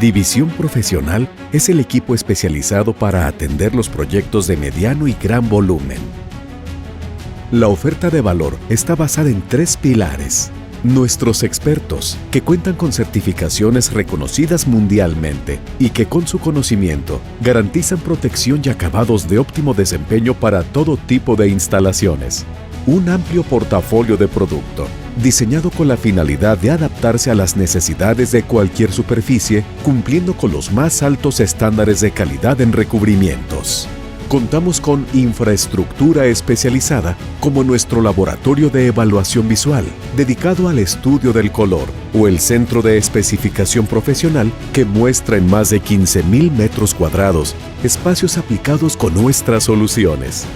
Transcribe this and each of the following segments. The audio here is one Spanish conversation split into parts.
División Profesional es el equipo especializado para atender los proyectos de mediano y gran volumen. La oferta de valor está basada en 3 pilares. Nuestros expertos, que cuentan con certificaciones reconocidas mundialmente y que con su conocimiento garantizan protección y acabados de óptimo desempeño para todo tipo de instalaciones. Un amplio portafolio de producto, diseñado con la finalidad de adaptarse a las necesidades de cualquier superficie, cumpliendo con los más altos estándares de calidad en recubrimientos. Contamos con infraestructura especializada como nuestro laboratorio de evaluación visual, dedicado al estudio del color, o el Centro de Especificación Profesional, que muestra en más de 15,000 metros cuadrados espacios aplicados con nuestras soluciones.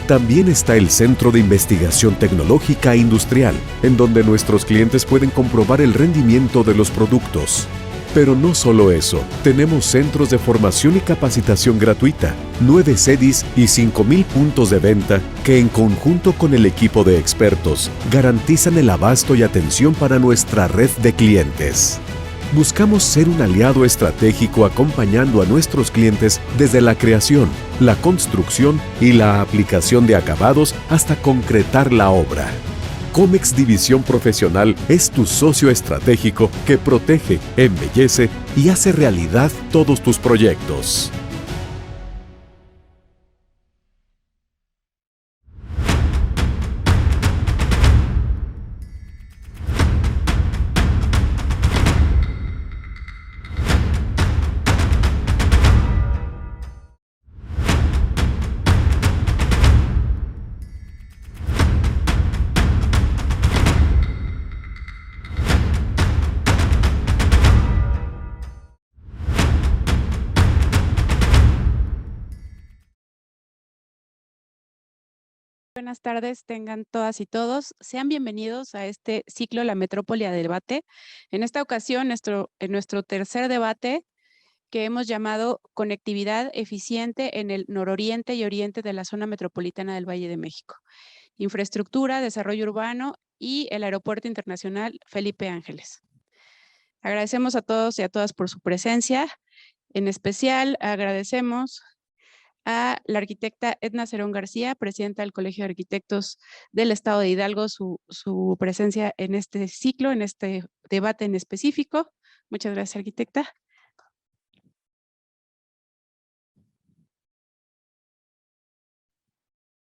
También está el Centro de Investigación Tecnológica e Industrial, en donde nuestros clientes pueden comprobar el rendimiento de los productos. Pero no solo eso, tenemos centros de formación y capacitación gratuita, 9 sedis y 5,000 puntos de venta que en conjunto con el equipo de expertos garantizan el abasto y atención para nuestra red de clientes. Buscamos ser un aliado estratégico acompañando a nuestros clientes desde la creación, la construcción y la aplicación de acabados hasta concretar la obra. Comex División Profesional es tu socio estratégico que protege, embellece y hace realidad todos tus proyectos. Buenas tardes, tengan todas y todos. Sean bienvenidos a este ciclo La Metrópoli a Debate. En esta ocasión, en nuestro tercer debate, que hemos llamado Conectividad Eficiente en el nororiente y oriente de la zona metropolitana del Valle de México. Infraestructura, desarrollo urbano y el Aeropuerto Internacional Felipe Ángeles. Agradecemos a todos y a todas por su presencia. En especial, agradecemos a la arquitecta Edna Cerón García, presidenta del Colegio de Arquitectos del Estado de Hidalgo, su presencia en este ciclo, en este debate en específico. Muchas gracias, arquitecta.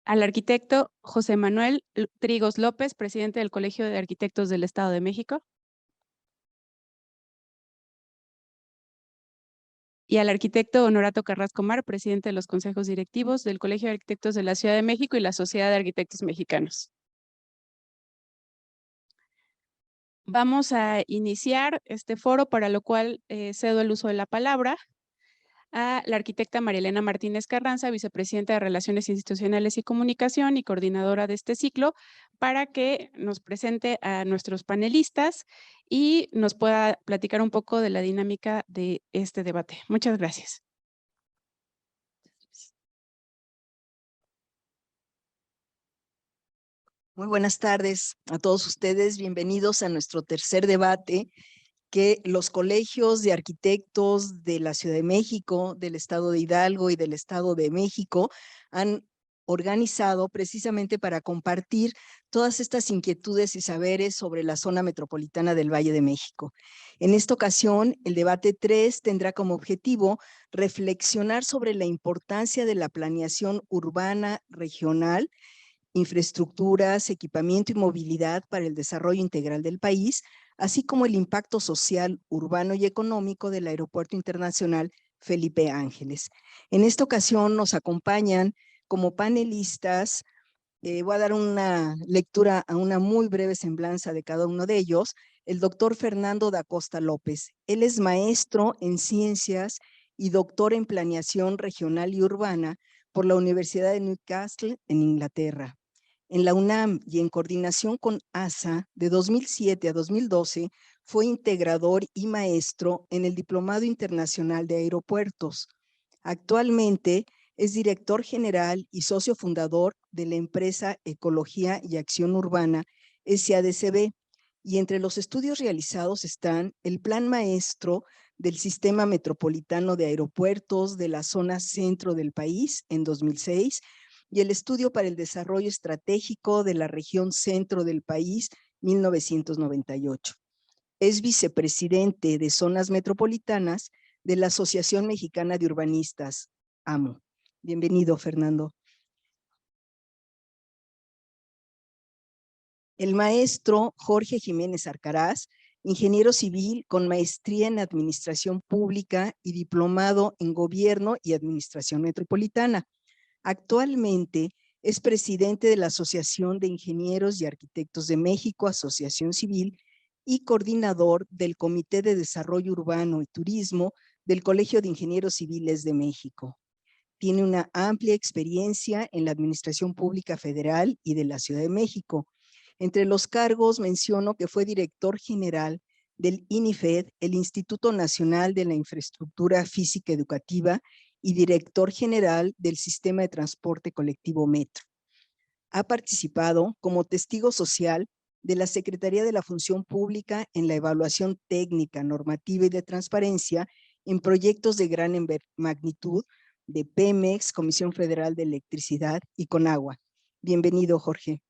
Al arquitecto José Manuel Trigos López, presidente del Colegio de Arquitectos del Estado de México. Y al arquitecto Honorato Carrasco Mar, presidente de los consejos directivos del Colegio de Arquitectos de la Ciudad de México y la Sociedad de Arquitectos Mexicanos. Vamos a iniciar este foro, para lo cual cedo el uso de la palabra a la arquitecta María Elena Martínez Carranza, vicepresidenta de Relaciones Institucionales y Comunicación y coordinadora de este ciclo, para que nos presente a nuestros panelistas y nos pueda platicar un poco de la dinámica de este debate. Muchas gracias. Muy buenas tardes a todos ustedes. Bienvenidos a nuestro tercer debate que los colegios de arquitectos de la Ciudad de México, del Estado de Hidalgo y del Estado de México han organizado precisamente para compartir todas estas inquietudes y saberes sobre la zona metropolitana del Valle de México. En esta ocasión, el debate 3 tendrá como objetivo reflexionar sobre la importancia de la planeación urbana regional, infraestructuras, equipamiento y movilidad para el desarrollo integral del país, así como el impacto social, urbano y económico del Aeropuerto Internacional Felipe Ángeles. En esta ocasión nos acompañan como panelistas, voy a dar una lectura a una muy breve semblanza de cada uno de ellos, el doctor Fernando da Costa López. Él es maestro en ciencias y doctor en planeación regional y urbana por la Universidad de Newcastle en Inglaterra. En la UNAM y en coordinación con ASA, de 2007 a 2012, fue integrador y maestro en el Diplomado Internacional de Aeropuertos. Actualmente es director general y socio fundador de la empresa Ecología y Acción Urbana, SADCB, y entre los estudios realizados están el Plan Maestro del Sistema Metropolitano de Aeropuertos de la zona centro del país en 2006 y el Estudio para el Desarrollo Estratégico de la región centro del país 1998. Es vicepresidente de zonas metropolitanas de la Asociación Mexicana de Urbanistas, AMO. Bienvenido, Fernando. El maestro Jorge Jiménez Arcaraz, ingeniero civil con maestría en Administración Pública y diplomado en Gobierno y Administración Metropolitana. Actualmente es presidente de la Asociación de Ingenieros y Arquitectos de México, Asociación Civil, y coordinador del Comité de Desarrollo Urbano y Turismo del Colegio de Ingenieros Civiles de México. Tiene una amplia experiencia en la Administración Pública Federal y de la Ciudad de México. Entre los cargos menciono que fue director general del INIFED, el Instituto Nacional de la Infraestructura Física Educativa, y director general del Sistema de Transporte Colectivo Metro. Ha participado como testigo social de la Secretaría de la Función Pública en la evaluación técnica, normativa y de transparencia en proyectos de gran magnitud de Pemex, Comisión Federal de Electricidad y Conagua. Bienvenido, Jorge.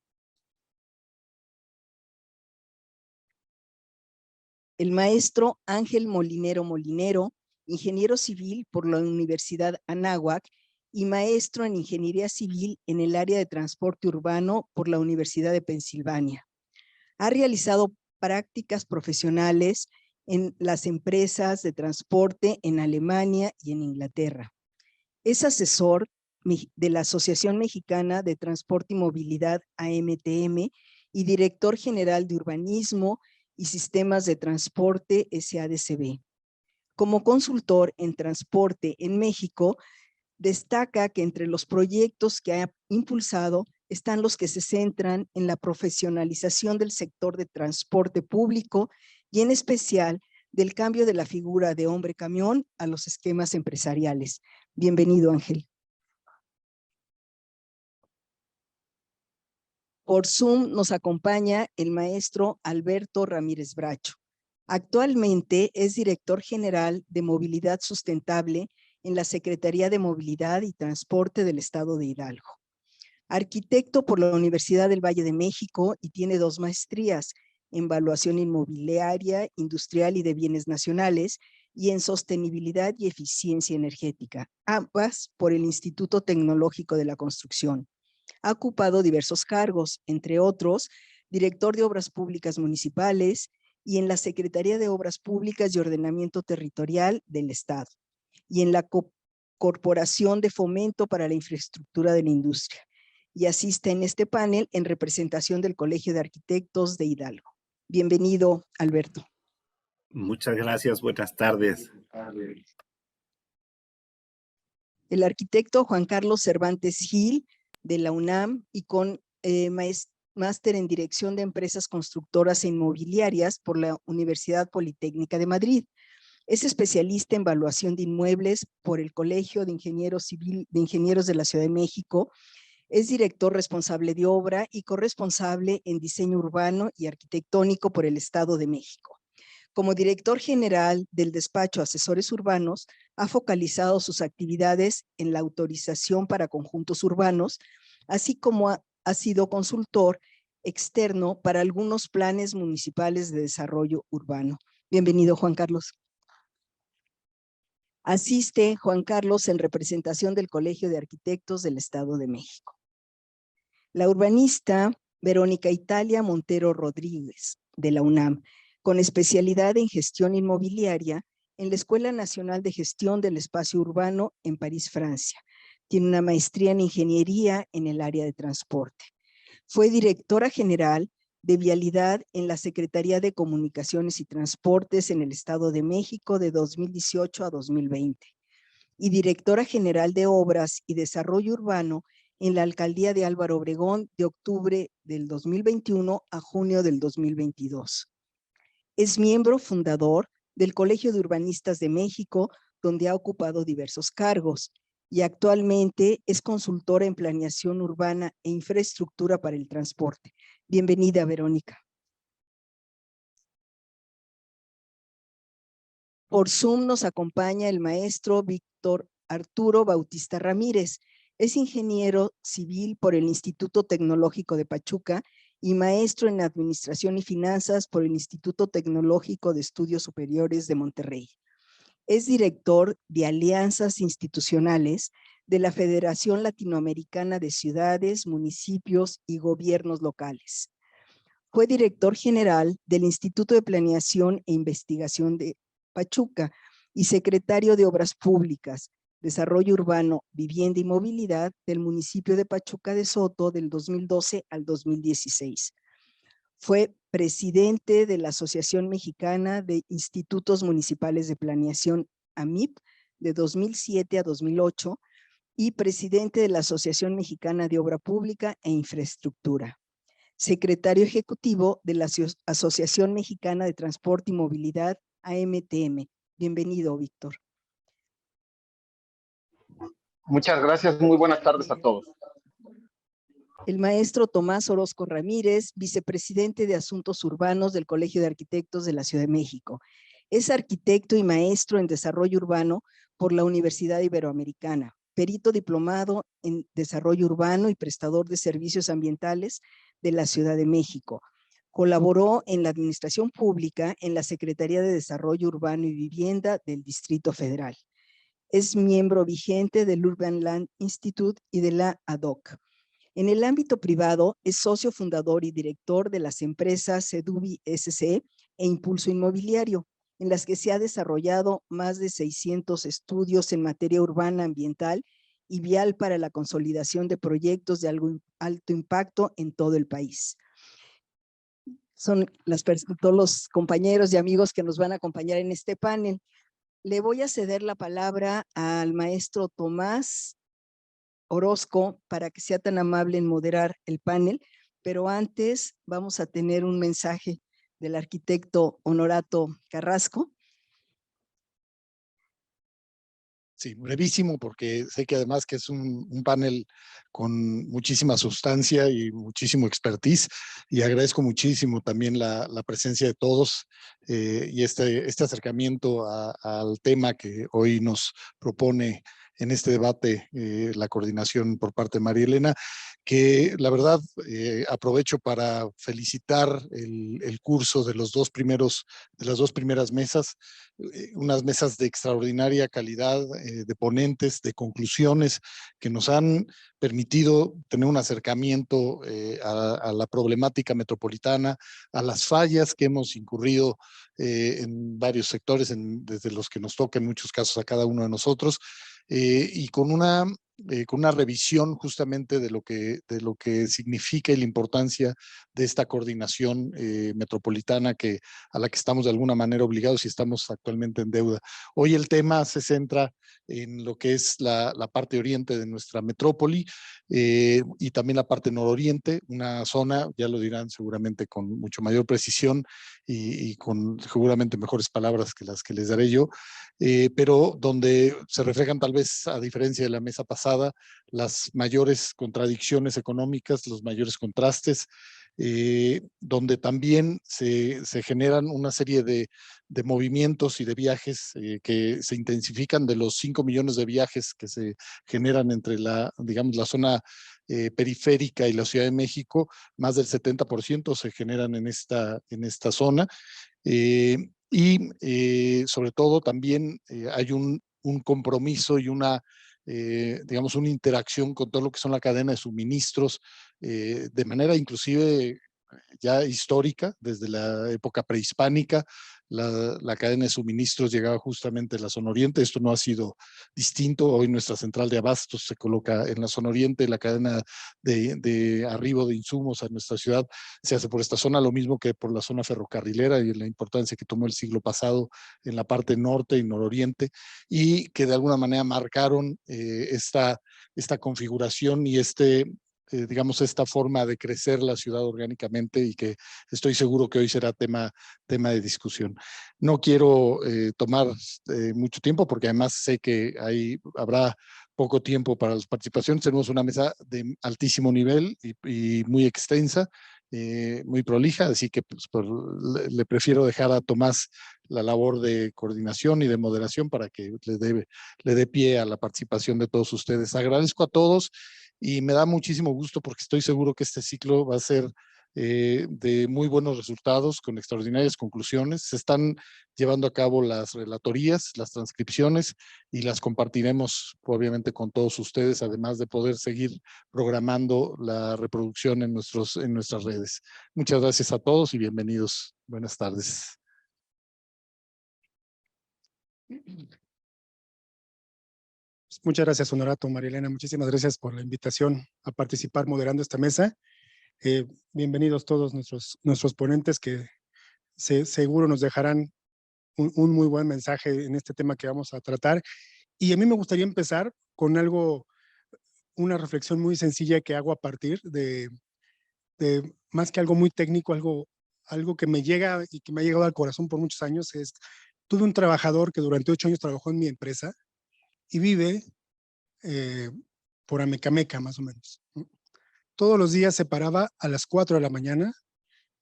El maestro Ángel Molinero, ingeniero civil por la Universidad Anáhuac y maestro en ingeniería civil en el área de transporte urbano por la Universidad de Pensilvania. Ha realizado prácticas profesionales en las empresas de transporte en Alemania y en Inglaterra. Es asesor de la Asociación Mexicana de Transporte y Movilidad, AMTM, y director general de Urbanismo y Sistemas de Transporte, SADCB. Como consultor en transporte en México, destaca que entre los proyectos que ha impulsado están los que se centran en la profesionalización del sector de transporte público y en especial del cambio de la figura de hombre camión a los esquemas empresariales. Bienvenido, Ángel. Por Zoom nos acompaña el maestro Alberto Ramírez Bracho. Actualmente es director general de Movilidad Sustentable en la Secretaría de Movilidad y Transporte del Estado de Hidalgo. Arquitecto por la Universidad del Valle de México y tiene 2 maestrías en Evaluación Inmobiliaria, Industrial y de Bienes Nacionales y en Sostenibilidad y Eficiencia Energética, ambas por el Instituto Tecnológico de la Construcción. Ha ocupado diversos cargos, entre otros, director de Obras Públicas Municipales y en la Secretaría de Obras Públicas y Ordenamiento Territorial del Estado y en la Corporación de Fomento para la Infraestructura de la Industria. Y asiste en este panel en representación del Colegio de Arquitectos de Hidalgo. Bienvenido, Alberto. Muchas gracias, buenas tardes. El arquitecto Juan Carlos Cervantes Gil, de la UNAM, y con máster en Dirección de Empresas Constructoras e Inmobiliarias por la Universidad Politécnica de Madrid. Es especialista en evaluación de inmuebles por el Colegio de Ingenieros de la Ciudad de México. Es director responsable de obra y corresponsable en diseño urbano y arquitectónico por el Estado de México. Como director general del despacho Asesores Urbanos, ha focalizado sus actividades en la autorización para conjuntos urbanos, así como ha sido consultor externo para algunos planes municipales de desarrollo urbano. Bienvenido, Juan Carlos. Asiste Juan Carlos en representación del Colegio de Arquitectos del Estado de México. La urbanista Verónica Italia Montero Rodríguez, de la UNAM, con especialidad en gestión inmobiliaria en la Escuela Nacional de Gestión del Espacio Urbano en París, Francia. Tiene una maestría en ingeniería en el área de transporte. Fue directora general de Vialidad en la Secretaría de Comunicaciones y Transportes en el Estado de México de 2018 a 2020 y directora general de Obras y Desarrollo Urbano en la Alcaldía de Álvaro Obregón de octubre del 2021 a junio del 2022. Es miembro fundador del Colegio de Urbanistas de México, donde ha ocupado diversos cargos, y actualmente es consultora en planeación urbana e infraestructura para el transporte. Bienvenida, Verónica. Por Zoom nos acompaña el maestro Víctor Arturo Bautista Ramírez. Es ingeniero civil por el Instituto Tecnológico de Pachuca y maestro en Administración y Finanzas por el Instituto Tecnológico de Estudios Superiores de Monterrey. Es director de Alianzas Institucionales de la Federación Latinoamericana de Ciudades, Municipios y Gobiernos Locales. Fue director general del Instituto de Planeación e Investigación de Pachuca y secretario de Obras Públicas, Desarrollo Urbano, Vivienda y Movilidad del municipio de Pachuca de Soto del 2012 al 2016. Fue presidente de la Asociación Mexicana de Institutos Municipales de Planeación, AMIP, de 2007 a 2008 y presidente de la Asociación Mexicana de Obra Pública e Infraestructura. Secretario ejecutivo de la Asociación Mexicana de Transporte y Movilidad, AMTM. Bienvenido, Víctor. Muchas gracias, muy buenas tardes a todos. El maestro Tomás Orozco Ramírez, vicepresidente de Asuntos Urbanos del Colegio de Arquitectos de la Ciudad de México. Es arquitecto y maestro en desarrollo urbano por la Universidad Iberoamericana, perito diplomado en desarrollo urbano y prestador de servicios ambientales de la Ciudad de México. Colaboró en la administración pública en la Secretaría de Desarrollo Urbano y Vivienda del Distrito Federal. Es miembro vigente del Urban Land Institute y de la ADOC. En el ámbito privado, es socio fundador y director de las empresas Sedubi SC e Impulso Inmobiliario, en las que se ha desarrollado más de 600 estudios en materia urbana, ambiental y vial para la consolidación de proyectos de alto impacto en todo el país. Son todos los compañeros y amigos que nos van a acompañar en este panel. Le voy a ceder la palabra al maestro Tomás Orozco para que sea tan amable en moderar el panel, pero antes vamos a tener un mensaje del arquitecto Honorato Carrasco. Sí, brevísimo, porque sé que además que es un panel con muchísima sustancia y muchísimo expertise, y agradezco muchísimo también la presencia de todos y este acercamiento al tema que hoy nos propone en este debate la coordinación por parte de María Elena, que la verdad aprovecho para felicitar el curso de las dos primeras mesas, unas mesas de extraordinaria calidad, de ponentes, de conclusiones que nos han permitido tener un acercamiento a la problemática metropolitana, a las fallas que hemos incurrido en varios sectores, desde los que nos toca en muchos casos a cada uno de nosotros, y con una revisión justamente de lo que significa y la importancia de esta coordinación metropolitana a la que estamos de alguna manera obligados y estamos actualmente en deuda. Hoy el tema se centra en lo que es la parte oriente de nuestra metrópoli y también la parte nororiente, una zona, ya lo dirán seguramente con mucho mayor precisión y con seguramente mejores palabras que las que les daré yo, pero donde se reflejan tal vez, a diferencia de la mesa pasada, las mayores contradicciones económicas, los mayores contrastes, donde también se generan una serie de movimientos y de viajes que se intensifican. De los 5 millones de viajes que se generan entre la zona periférica y la Ciudad de México, más del 70% se generan en esta zona. Sobre todo también hay un compromiso y una interacción con todo lo que son la cadena de suministros, de manera inclusive ya histórica, desde la época prehispánica. La cadena de suministros llegaba justamente en la zona oriente. Esto no ha sido distinto. Hoy nuestra central de abastos se coloca en la zona oriente. La cadena de arribo de insumos a nuestra ciudad se hace por esta zona, lo mismo que por la zona ferrocarrilera y la importancia que tomó el siglo pasado en la parte norte y nororiente, y que de alguna manera marcaron esta configuración y esta forma de crecer la ciudad orgánicamente, y que estoy seguro que hoy será tema de discusión. No quiero tomar mucho tiempo, porque además sé que habrá poco tiempo para las participaciones. Tenemos una mesa de altísimo nivel y muy extensa, muy prolija, así que pues, le prefiero dejar a Tomás la labor de coordinación y de moderación para que le dé pie a la participación de todos ustedes. Agradezco a todos y me da muchísimo gusto porque estoy seguro que este ciclo va a ser de muy buenos resultados, con extraordinarias conclusiones. Se están llevando a cabo las relatorías, las transcripciones, y las compartiremos obviamente con todos ustedes, además de poder seguir programando la reproducción en nuestras redes. Muchas gracias a todos y bienvenidos. Buenas tardes. Muchas gracias, Honorato, María Elena. Muchísimas gracias por la invitación a participar moderando esta mesa. Bienvenidos todos nuestros ponentes que seguro nos dejarán un muy buen mensaje en este tema que vamos a tratar. Y a mí me gustaría empezar con una reflexión muy sencilla que hago a partir de más que algo muy técnico, algo que me llega y que me ha llegado al corazón por muchos años. Tuve un trabajador que durante 8 años trabajó en mi empresa y vive por Amecameca, más o menos. Todos los días se paraba a las 4 de la mañana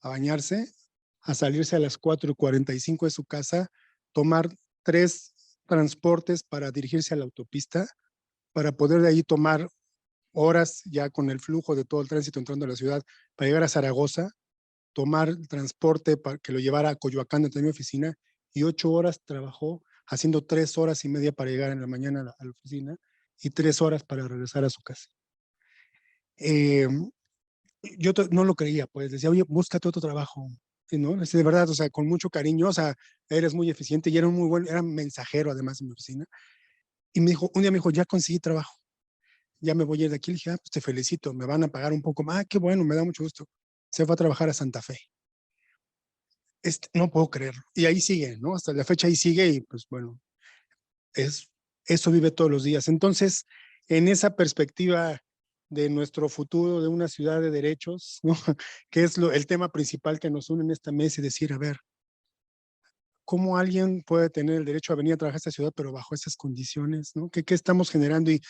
a bañarse, a salirse a las 4:45 de su casa, tomar 3 transportes para dirigirse a la autopista, para poder de ahí tomar horas ya con el flujo de todo el tránsito entrando a la ciudad, para llegar a Zaragoza, tomar transporte para que lo llevara a Coyoacán, de mi oficina, y 8 horas trabajó, haciendo 3 horas y media para llegar en la mañana a la oficina y 3 horas para regresar a su casa. Yo no lo creía, pues decía, oye, búscate otro trabajo, ¿no? De verdad, o sea, con mucho cariño, o sea, eres muy eficiente y era muy bueno, era mensajero además en mi oficina. Y un día me dijo, ya conseguí trabajo, ya me voy a ir de aquí. Le dije, pues te felicito, me van a pagar un poco más. Qué bueno, me da mucho gusto. Se fue a trabajar a Santa Fe. No puedo creerlo. Y ahí sigue, ¿no? Hasta la fecha ahí sigue y pues bueno, eso vive todos los días. Entonces, en esa perspectiva de nuestro futuro, de una ciudad de derechos, ¿no? Que es el tema principal que nos une en esta mesa, y decir, a ver, ¿cómo alguien puede tener el derecho a venir a trabajar a esta ciudad, pero bajo esas condiciones, ¿no? ¿Qué estamos generando y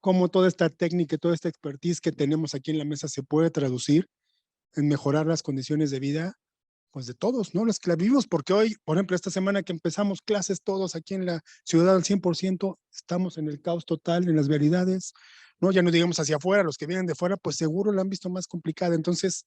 cómo toda esta técnica, toda esta expertise que tenemos aquí en la mesa se puede traducir en mejorar las condiciones de vida, pues de todos, ¿no? Los que la vivimos, porque hoy, por ejemplo, esta semana que empezamos clases todos aquí en la ciudad al 100%, estamos en el caos total, en las vialidades, ¿no? Ya no digamos hacia afuera, los que vienen de fuera, pues seguro la han visto más complicada. Entonces,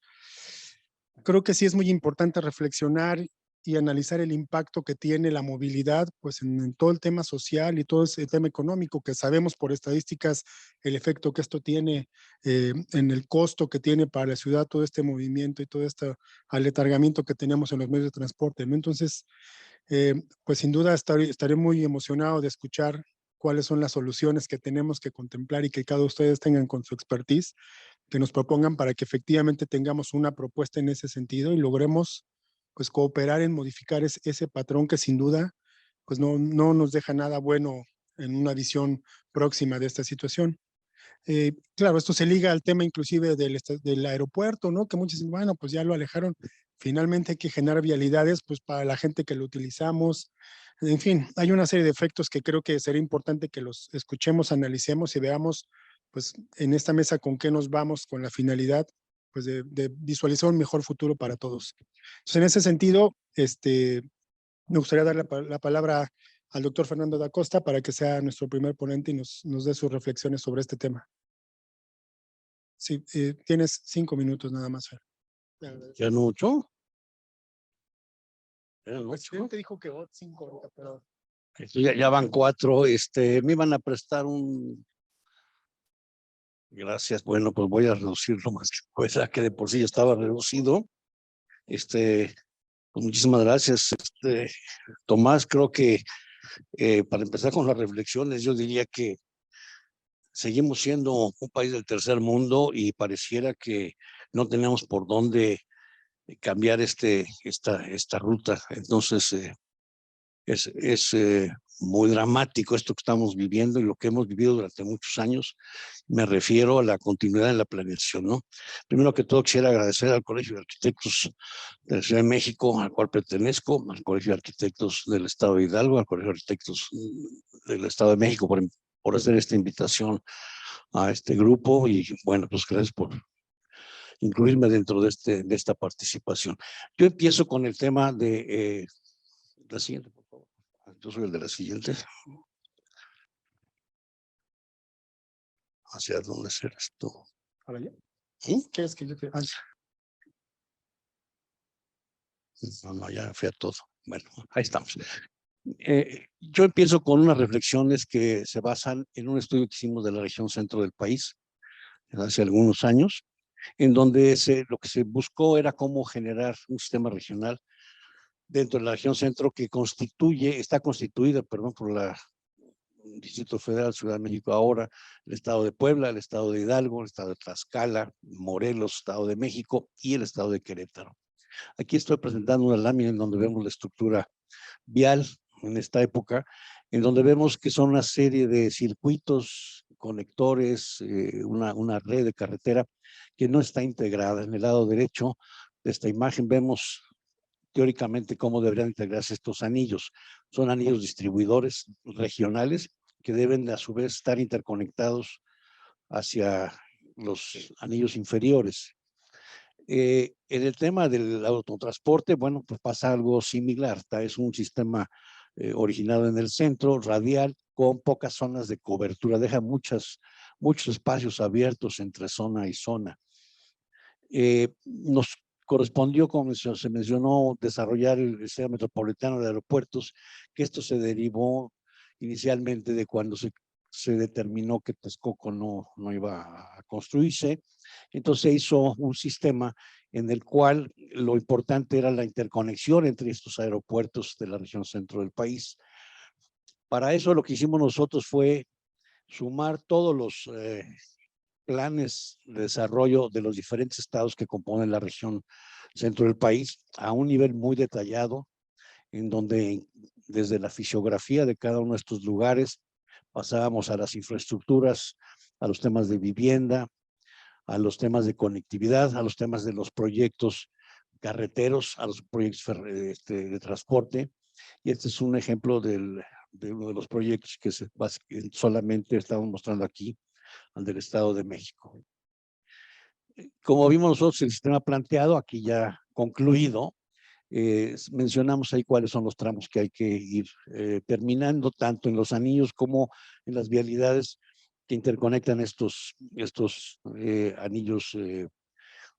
creo que sí es muy importante reflexionar y analizar el impacto que tiene la movilidad, pues en todo el tema social y todo ese tema económico, que sabemos por estadísticas el efecto que esto tiene en el costo que tiene para la ciudad todo este movimiento y todo este aletargamiento que tenemos en los medios de transporte, ¿no? Entonces, pues sin duda estaré muy emocionado de escuchar cuáles son las soluciones que tenemos que contemplar y que cada uno de ustedes tengan con su expertise, que nos propongan para que efectivamente tengamos una propuesta en ese sentido y logremos pues cooperar en modificar ese patrón que sin duda pues no nos deja nada bueno en una visión próxima de esta situación. Claro, esto se liga al tema inclusive del aeropuerto, ¿no? Que muchos dicen, bueno, pues ya lo alejaron. Finalmente hay que generar vialidades pues para la gente que lo utilizamos. En fin, hay una serie de efectos que creo que sería importante que los escuchemos, analicemos y veamos pues en esta mesa con qué nos vamos con la finalidad pues de visualizar un mejor futuro para todos. Entonces, en ese sentido, me gustaría dar la palabra al doctor Fernando da Costa para que sea nuestro primer ponente y nos dé sus reflexiones sobre este tema. Sí, tienes 5 minutos nada más, Fer. ¿Ya no 8? Creo que dijo que 5, pero... Ya van 4. Me iban a prestar Gracias. Bueno, pues voy a reducir lo más que pueda, que de por sí ya estaba reducido. Pues muchísimas gracias, Tomás. Creo que para empezar con las reflexiones, yo diría que seguimos siendo un país del tercer mundo y pareciera que no tenemos por dónde cambiar esta ruta. Entonces, es muy dramático esto que estamos viviendo y lo que hemos vivido durante muchos años. Me refiero a la continuidad en la planeación, ¿no? Primero que todo, quisiera agradecer al Colegio de Arquitectos de la Ciudad de México, al cual pertenezco, al Colegio de Arquitectos del Estado de Hidalgo, al Colegio de Arquitectos del Estado de México por hacer esta invitación a este grupo y bueno, pues gracias por incluirme dentro de esta participación. Yo empiezo con el tema de la siguiente, por favor. Yo soy el de la siguiente. ¿Hacia dónde será esto? ¿Para allá? ¿Sí? ¿Quieres que yo te... No, ya fui a todo. Bueno, ahí estamos. Yo empiezo con unas reflexiones que se basan en un estudio que hicimos de la región centro del país hace algunos años, en donde lo que se buscó era cómo generar un sistema regional dentro de la región centro que está constituida, perdón, por el Distrito Federal, Ciudad de México ahora, el Estado de Puebla, el Estado de Hidalgo, el Estado de Tlaxcala, Morelos, Estado de México y el Estado de Querétaro. Aquí estoy presentando una lámina en donde vemos la estructura vial en esta época, en donde vemos que son una serie de circuitos, conectores, una red de carretera que no está integrada. En el lado derecho de esta imagen vemos teóricamente cómo deberían integrarse estos anillos. Son anillos distribuidores regionales que deben a su vez estar interconectados hacia los anillos inferiores. En el tema del autotransporte, bueno, pues pasa algo similar. Es un sistema originado en el centro, radial, con pocas zonas de cobertura. Deja muchos espacios abiertos entre zona y zona. Nos correspondió, como se mencionó, desarrollar el sistema metropolitano de aeropuertos, que esto se derivó inicialmente de cuando se determinó que Texcoco no iba a construirse. Entonces se hizo un sistema en el cual lo importante era la interconexión entre estos aeropuertos de la región centro del país. Para eso lo que hicimos nosotros fue sumar todos los planes de desarrollo de los diferentes estados que componen la región centro del país a un nivel muy detallado, en donde desde la fisiografía de cada uno de estos lugares pasábamos a las infraestructuras, a los temas de vivienda, a los temas de conectividad, a los temas de los proyectos carreteros, a los proyectos de transporte. Y este es un ejemplo de uno de los proyectos que solamente estamos mostrando aquí, al del Estado de México. Como vimos nosotros el sistema planteado, aquí ya concluido, mencionamos ahí cuáles son los tramos que hay que ir terminando, tanto en los anillos como en las vialidades que interconectan estos anillos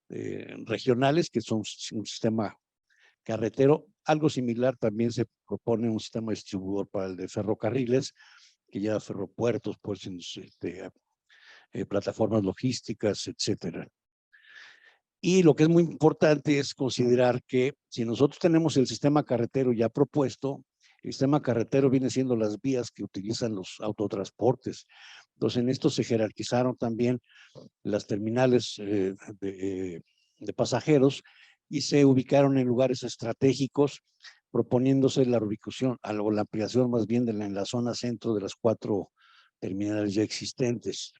regionales, que son un sistema carretero. Algo similar también se propone un sistema distribuidor para el de ferrocarriles, que lleva ferropuertos, pues, plataformas logísticas, etcétera. Y lo que es muy importante es considerar que si nosotros tenemos el sistema carretero ya propuesto, el sistema carretero viene siendo las vías que utilizan los autotransportes. Entonces, en esto se jerarquizaron también las terminales de pasajeros y se ubicaron en lugares estratégicos, proponiéndose la ubicación o la ampliación más bien en la zona centro de las 4 terminales ya existentes.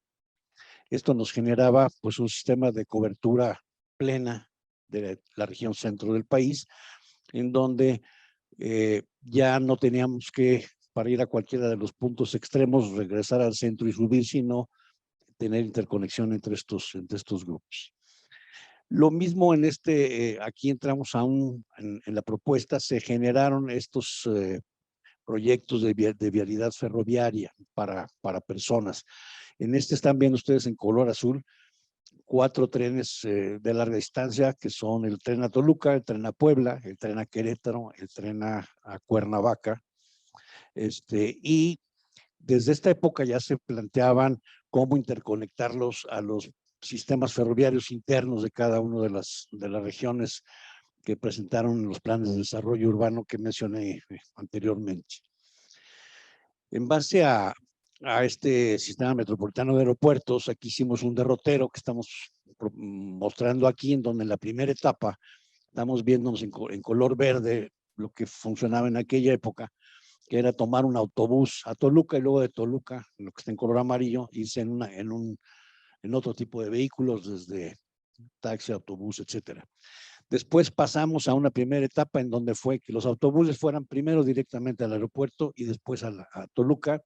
Esto nos generaba pues un sistema de cobertura plena de la región centro del país, en donde ya no teníamos que, para ir a cualquiera de los puntos extremos, regresar al centro y subir, sino tener interconexión entre estos grupos. Lo mismo en aquí entramos en la propuesta, se generaron estos proyectos de vialidad ferroviaria para personas. En están viendo ustedes en color azul 4 trenes de larga distancia, que son el tren a Toluca, el tren a Puebla, el tren a Querétaro, el tren a Cuernavaca. Y desde esta época ya se planteaban cómo interconectarlos a los sistemas ferroviarios internos de cada una de las regiones que presentaron los planes de desarrollo urbano que mencioné anteriormente. En base a este sistema metropolitano de aeropuertos, aquí hicimos un derrotero que estamos mostrando aquí, en donde en la primera etapa estamos viéndonos en color verde lo que funcionaba en aquella época, que era tomar un autobús a Toluca y luego de Toluca, lo que está en color amarillo, irse en otro tipo de vehículos, desde taxi, autobús, etcétera. Después pasamos a una primera etapa en donde fue que los autobuses fueran primero directamente al aeropuerto y después a Toluca,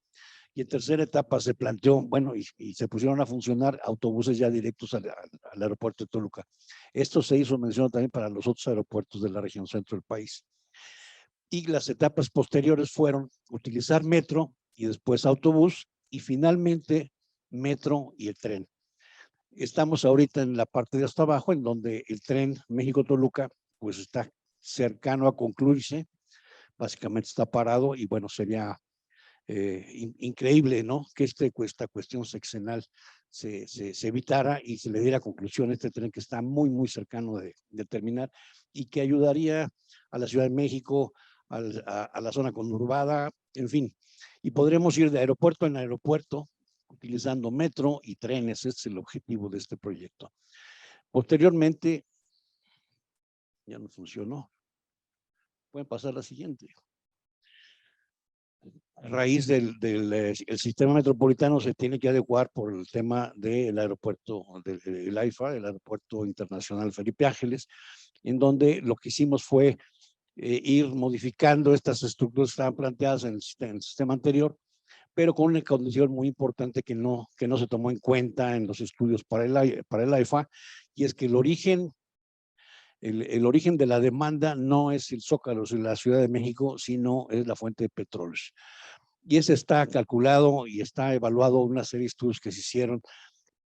Y en tercera etapa se planteó, bueno, y se pusieron a funcionar autobuses ya directos al aeropuerto de Toluca. Esto se hizo mención también para los otros aeropuertos de la región centro del país. Y las etapas posteriores fueron utilizar metro y después autobús y finalmente metro y el tren. Estamos ahorita en la parte de hasta abajo, en donde el tren México-Toluca pues está cercano a concluirse, básicamente está parado y bueno, sería increíble, ¿no? Que esta cuestión sexenal se evitara y se le diera conclusión a este tren que está muy, muy cercano de terminar y que ayudaría a la Ciudad de México, a la zona conurbada, en fin. Y podremos ir de aeropuerto en aeropuerto utilizando metro y trenes. Ese es el objetivo de este proyecto. Posteriormente, ya no funcionó. Pueden pasar a la siguiente. A raíz del el sistema metropolitano se tiene que adecuar por el tema del aeropuerto del AIFA, el Aeropuerto Internacional Felipe Ángeles, en donde lo que hicimos fue ir modificando estas estructuras que estaban planteadas en el sistema anterior, pero con una condición muy importante que no se tomó en cuenta en los estudios para el AIFA, y es que el origen de la demanda no es el Zócalo, es la Ciudad de México, sino es la fuente de petróleos. Y ese está calculado y está evaluado en una serie de estudios que se hicieron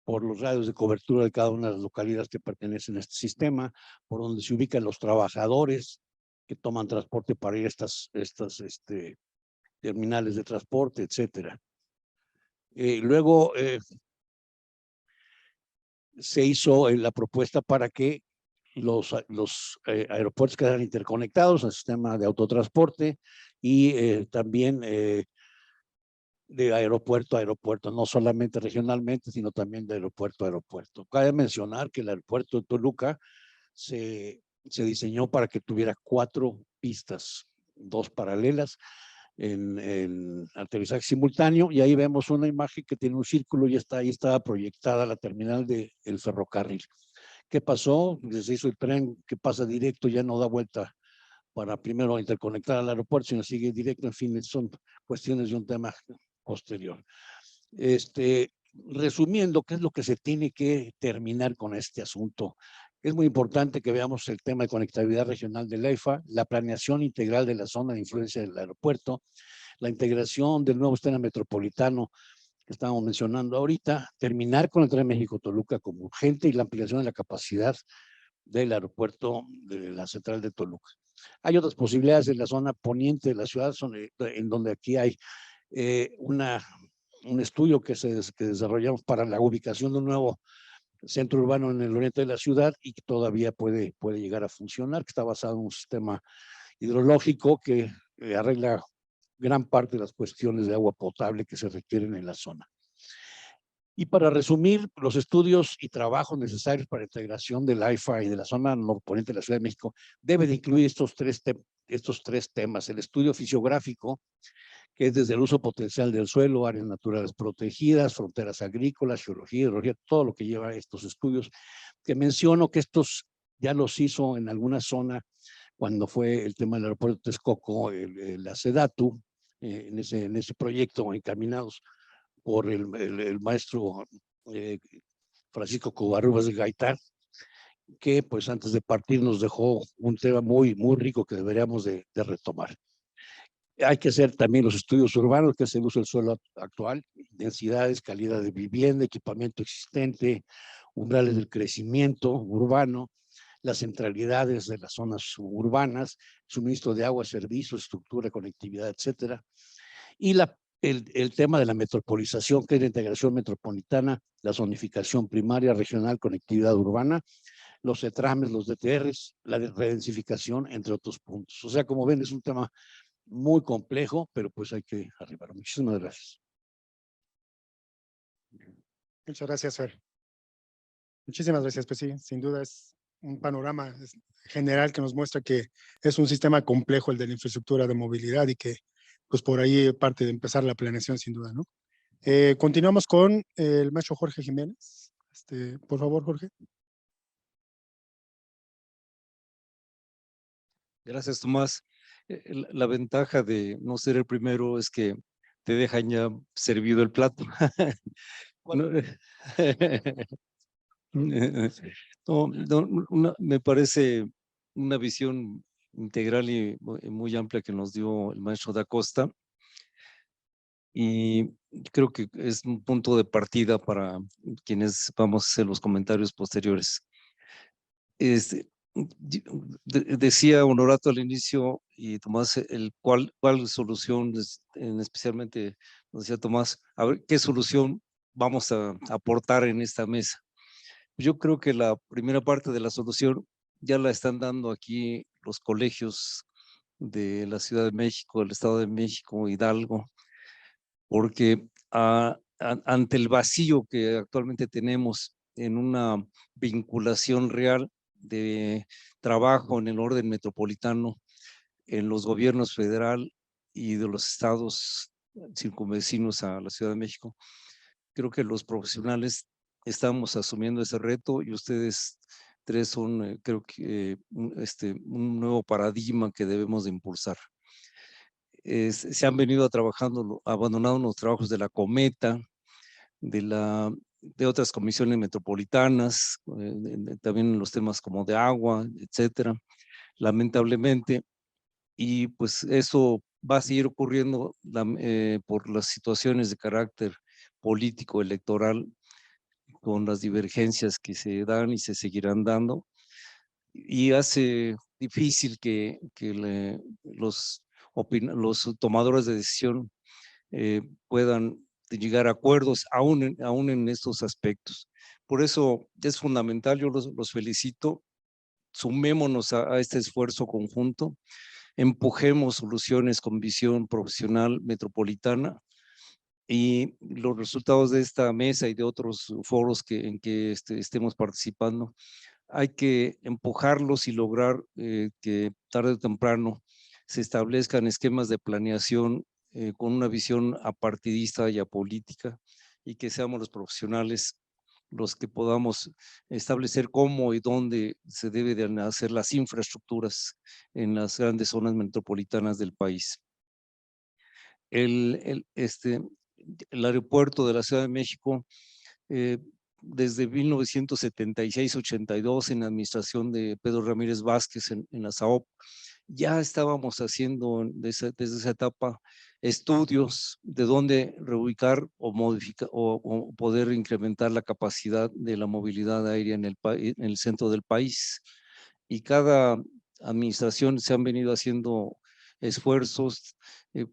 por los radios de cobertura de cada una de las localidades que pertenecen a este sistema, por donde se ubican los trabajadores que toman transporte para ir a estas terminales de transporte, etcétera. Luego se hizo la propuesta para que los aeropuertos quedaran interconectados al sistema de autotransporte y también de aeropuerto a aeropuerto, no solamente regionalmente, sino también de aeropuerto a aeropuerto. Cabe mencionar que el aeropuerto de Toluca se diseñó para que tuviera 4 pistas, 2 paralelas en aterrizaje simultáneo, y ahí vemos una imagen que tiene un círculo y ahí estaba proyectada la terminal del ferrocarril. ¿Qué pasó? Se hizo el tren que pasa directo, ya no da vuelta para primero interconectar al aeropuerto, sino sigue directo. En fin, son cuestiones de un tema posterior. Resumiendo, ¿qué es lo que se tiene que terminar con este asunto? Es muy importante que veamos el tema de conectividad regional del AIFA, la planeación integral de la zona de influencia del aeropuerto, la integración del nuevo sistema metropolitano que estábamos mencionando ahorita, terminar con el tren México-Toluca como urgente y la ampliación de la capacidad del aeropuerto de la central de Toluca. Hay otras posibilidades en la zona poniente de la ciudad, en donde aquí hay un estudio que desarrollamos para la ubicación de un nuevo centro urbano en el oriente de la ciudad y que todavía puede llegar a funcionar, que está basado en un sistema hidrológico que arregla gran parte de las cuestiones de agua potable que se requieren en la zona. Y para resumir, los estudios y trabajos necesarios para la integración del AIFA y de la zona norponiente de la Ciudad de México deben de incluir estos tres temas: el estudio fisiográfico, que es desde el uso potencial del suelo, áreas naturales protegidas, fronteras agrícolas, geología, hidrología, todo lo que lleva estos estudios, que menciono que estos ya los hizo en alguna zona cuando fue el tema del aeropuerto de Texcoco, la SEDATU, en ese proyecto encaminados por el maestro Francisco Covarrubias de Gaitán, que pues antes de partir nos dejó un tema muy, muy rico que deberíamos de retomar. Hay que hacer también los estudios urbanos, que es el uso del suelo actual, densidades, calidad de vivienda, equipamiento existente, umbrales del crecimiento urbano, las centralidades de las zonas urbanas, suministro de agua, servicios, estructura, conectividad, etcétera. Y el tema de la metropolización, que es la integración metropolitana, la zonificación primaria, regional, conectividad urbana, los ETRAMES, los DTRs, la redensificación, entre otros puntos. O sea, como ven, es un tema muy complejo, pero pues hay que arribar. Muchísimas gracias. Muchas gracias, Fer. Muchísimas gracias. Pues sí, sin duda es un panorama general que nos muestra que es un sistema complejo el de la infraestructura de movilidad y que pues por ahí parte de empezar la planeación, sin duda, ¿no? Continuamos con el maestro Jorge Jiménez. Por favor, Jorge. Gracias, Tomás. La ventaja de no ser el primero es que te dejan ya servido el plato. Me parece una visión integral y muy amplia que nos dio el maestro Da Costa, y creo que es un punto de partida para quienes vamos a hacer los comentarios posteriores. Decía Honorato al inicio, y Tomás, cuál solución, especialmente nos decía Tomás, a ver qué solución vamos a aportar en esta mesa. Yo creo que la primera parte de la solución ya la están dando aquí los colegios de la Ciudad de México, del Estado de México, Hidalgo, porque ante el vacío que actualmente tenemos en una vinculación real de trabajo en el orden metropolitano, en los gobiernos federal y de los estados circunvecinos a la Ciudad de México, creo que los profesionales estamos asumiendo ese reto, y ustedes tres son, creo que, un nuevo paradigma que debemos de impulsar. Se han venido abandonando los trabajos de la Cometa, de otras comisiones metropolitanas, también en los temas como de agua, etcétera, lamentablemente, y pues eso va a seguir ocurriendo por las situaciones de carácter político, electoral, con las divergencias que se dan y se seguirán dando, y hace difícil que los tomadores de decisión puedan llegar a acuerdos aún en estos aspectos. Por eso es fundamental, yo los felicito, sumémonos a este esfuerzo conjunto, empujemos soluciones con visión profesional metropolitana, y los resultados de esta mesa y de otros foros en que estemos participando, hay que empujarlos y lograr que tarde o temprano se establezcan esquemas de planeación con una visión apartidista y apolítica, y que seamos los profesionales los que podamos establecer cómo y dónde se debe de hacer las infraestructuras en las grandes zonas metropolitanas del país. El aeropuerto de la Ciudad de México, desde 1976-82, en la administración de Pedro Ramírez Vázquez en la SAOP, ya estábamos haciendo desde esa etapa estudios de dónde reubicar o modificar o poder incrementar la capacidad de la movilidad aérea en el centro del país. Y cada administración se han venido haciendo esfuerzos,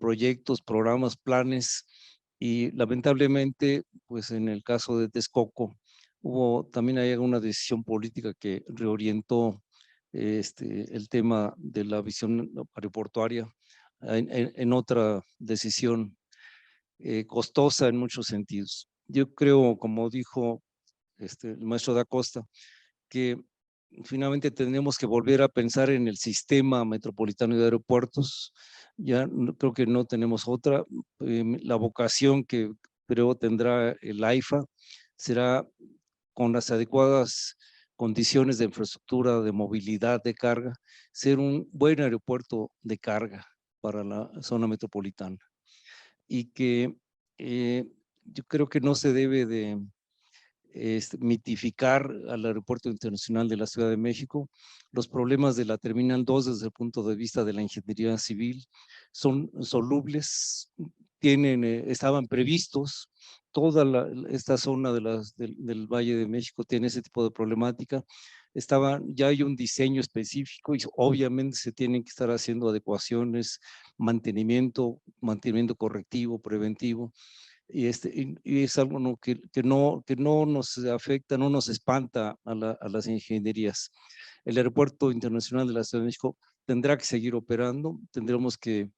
proyectos, programas, planes, y lamentablemente, pues en el caso de Texcoco, también hay una decisión política que reorientó el tema de la visión aeroportuaria en otra decisión costosa en muchos sentidos. Yo creo, como dijo el maestro Da Costa, que finalmente tenemos que volver a pensar en el sistema metropolitano de aeropuertos. Ya creo que no tenemos otra. La vocación que creo tendrá el AIFA será, con las adecuadas condiciones de infraestructura, de movilidad, de carga, ser un buen aeropuerto de carga para la zona metropolitana. Y que yo creo que no se debe de mitificar al Aeropuerto Internacional de la Ciudad de México. Los problemas de la Terminal 2 desde el punto de vista de la ingeniería civil son solubles, estaban previstos. Toda esta zona del Valle de México tiene ese tipo de problemática. Ya hay un diseño específico, y obviamente se tienen que estar haciendo adecuaciones, mantenimiento correctivo, preventivo. Y es algo que no nos afecta, no nos espanta a las ingenierías. El Aeropuerto Internacional de la Ciudad de México tendrá que seguir operando, tendremos que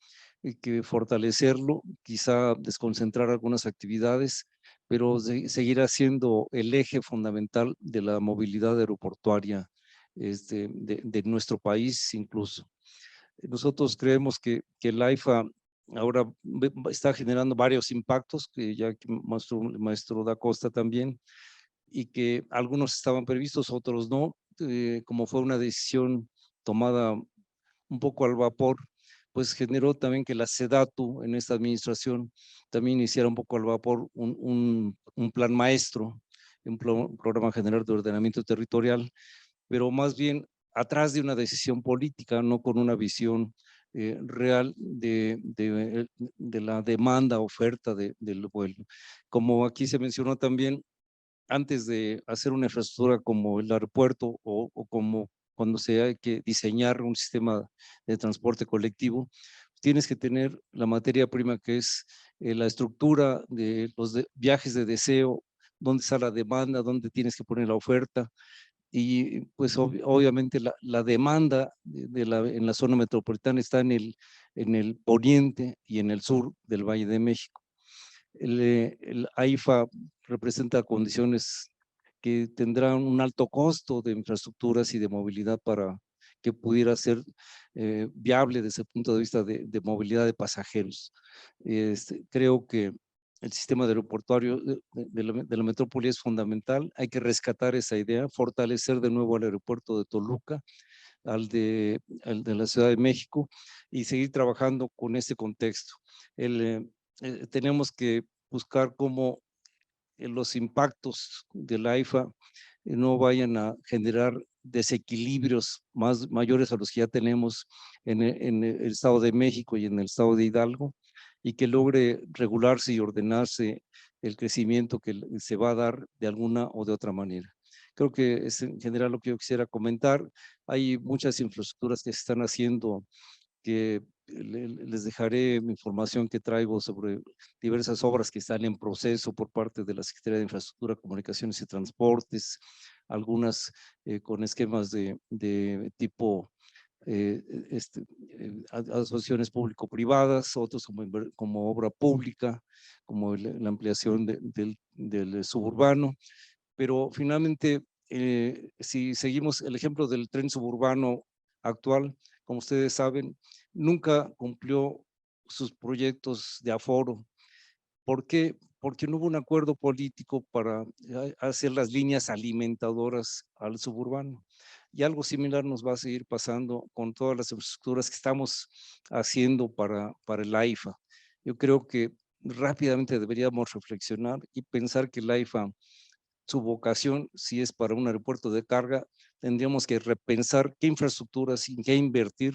fortalecerlo, quizá desconcentrar algunas actividades, pero seguirá siendo el eje fundamental de la movilidad aeroportuaria de nuestro país incluso. Nosotros creemos que el AIFA ahora está generando varios impactos, que ya el maestro Da Costa también, y que algunos estaban previstos, otros no, como fue una decisión tomada un poco al vapor, pues generó también que la SEDATU en esta administración también hiciera un poco al vapor un plan maestro, un programa general de ordenamiento territorial, pero más bien atrás de una decisión política, no con una visión real de la demanda, oferta del vuelo. Como aquí se mencionó también, antes de hacer una infraestructura como el aeropuerto o como cuando se hay que diseñar un sistema de transporte colectivo, tienes que tener la materia prima que es la estructura de los viajes de deseo, dónde está la demanda, dónde tienes que poner la oferta, y pues obviamente la demanda en la zona metropolitana está en el poniente y en el sur del Valle de México. El AIFA representa condiciones que tendrán un alto costo de infraestructuras y de movilidad para que pudiera ser viable desde el punto de vista de movilidad de pasajeros. Creo que el sistema aeroportuario de la metrópoli es fundamental. Hay que rescatar esa idea, fortalecer de nuevo el aeropuerto de Toluca, al de la Ciudad de México, y seguir trabajando con este contexto. Tenemos que buscar cómo los impactos del AIFA no vayan a generar desequilibrios mayores a los que ya tenemos en el Estado de México y en el Estado de Hidalgo, y que logre regularse y ordenarse el crecimiento que se va a dar de alguna o de otra manera. Creo que es en general lo que yo quisiera comentar. Hay muchas infraestructuras que se están haciendo, que les dejaré mi información que traigo sobre diversas obras que están en proceso por parte de la Secretaría de Infraestructura, Comunicaciones y Transportes, algunas con esquemas de tipo asociaciones público-privadas, otros como obra pública, como la ampliación del suburbano, pero finalmente si seguimos el ejemplo del tren suburbano actual, como ustedes saben, nunca cumplió sus proyectos de aforo. ¿Por qué? Porque no hubo un acuerdo político para hacer las líneas alimentadoras al suburbano. Y algo similar nos va a seguir pasando con todas las infraestructuras que estamos haciendo para el AIFA. Yo creo que rápidamente deberíamos reflexionar y pensar que el AIFA, su vocación, si es para un aeropuerto de carga, tendríamos que repensar qué infraestructuras y qué invertir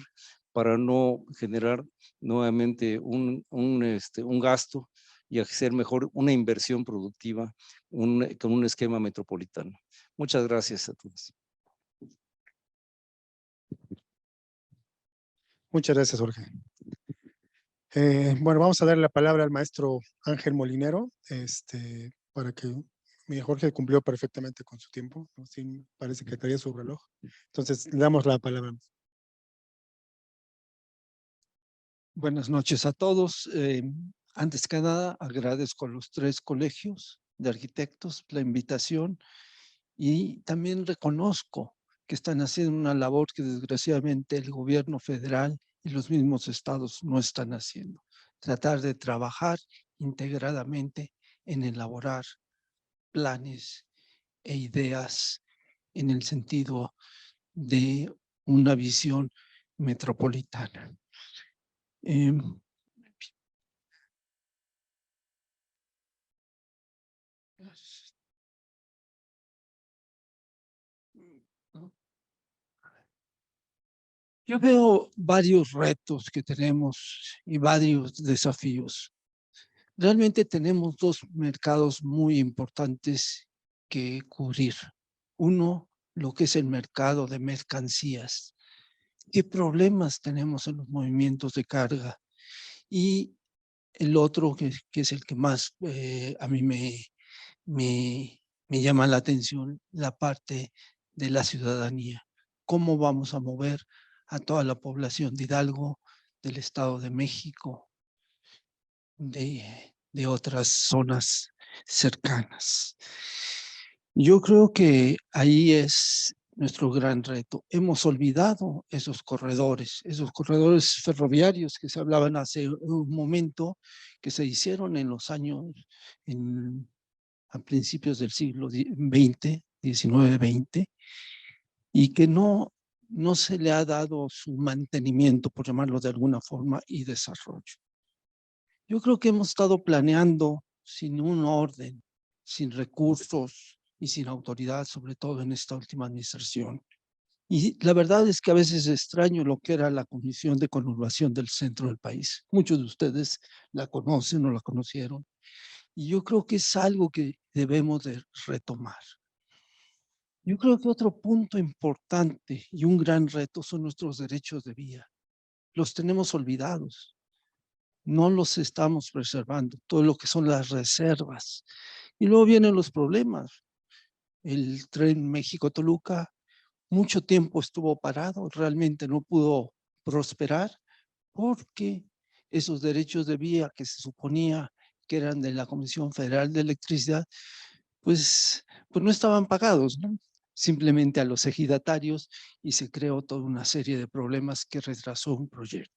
para no generar nuevamente un gasto, y hacer mejor una inversión productiva con un esquema metropolitano. Muchas gracias a todos. Muchas gracias, Jorge. Bueno, vamos a darle la palabra al maestro Ángel Molinero, para que Jorge cumplió perfectamente con su tiempo, ¿no? Sí, parece que traía su reloj. Entonces, le damos la palabra. Buenas noches a todos. Antes que nada, agradezco a los 3 colegios de arquitectos la invitación, y también reconozco que están haciendo una labor que desgraciadamente el gobierno federal y los mismos estados no están haciendo. Tratar de trabajar integradamente en elaborar planes e ideas en el sentido de una visión metropolitana. Yo veo varios retos que tenemos y varios desafíos. Realmente tenemos 2 mercados muy importantes que cubrir. Uno, lo que es el mercado de mercancías. ¿Qué problemas tenemos en los movimientos de carga? Y el otro, que es el que más a mí me llama la atención, la parte de la ciudadanía. ¿Cómo vamos a mover a toda la población de Hidalgo, del Estado de México, de otras zonas cercanas? Yo creo que ahí es nuestro gran reto. Hemos olvidado esos corredores ferroviarios que se hablaban hace un momento, que se hicieron en los años, a principios del siglo XX, XIX, XX, y que no no se le ha dado su mantenimiento, por llamarlo de alguna forma, y desarrollo. Yo creo que hemos estado planeando sin un orden, sin recursos y sin autoridad, sobre todo en esta última administración. Y la verdad es que a veces extraño lo que era la Comisión de Conurbación del centro del país. Muchos de ustedes la conocen o la conocieron. Y yo creo que es algo que debemos de retomar. Yo creo que otro punto importante y un gran reto son nuestros derechos de vía. Los tenemos olvidados. No los estamos preservando, todo lo que son las reservas. Y luego vienen los problemas. El tren México-Toluca mucho tiempo estuvo parado, realmente no pudo prosperar porque esos derechos de vía que se suponía que eran de la Comisión Federal de Electricidad, pues no estaban pagados, ¿no? Simplemente a los ejidatarios, y se creó toda una serie de problemas que retrasó un proyecto.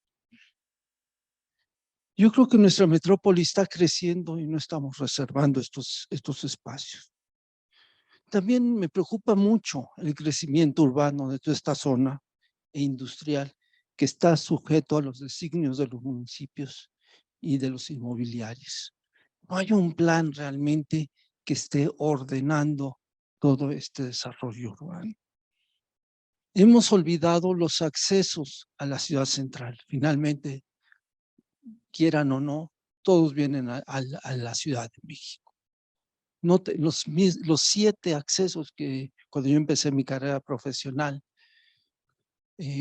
Yo creo que nuestra metrópoli está creciendo y no estamos reservando estos espacios. También me preocupa mucho el crecimiento urbano de toda esta zona e industrial que está sujeto a los designios de los municipios y de los inmobiliarios. No hay un plan realmente que esté ordenando todo este desarrollo urbano. Hemos olvidado los accesos a la ciudad central. Finalmente, quieran o no, todos vienen a la Ciudad de México. No los 7 accesos que cuando yo empecé mi carrera profesional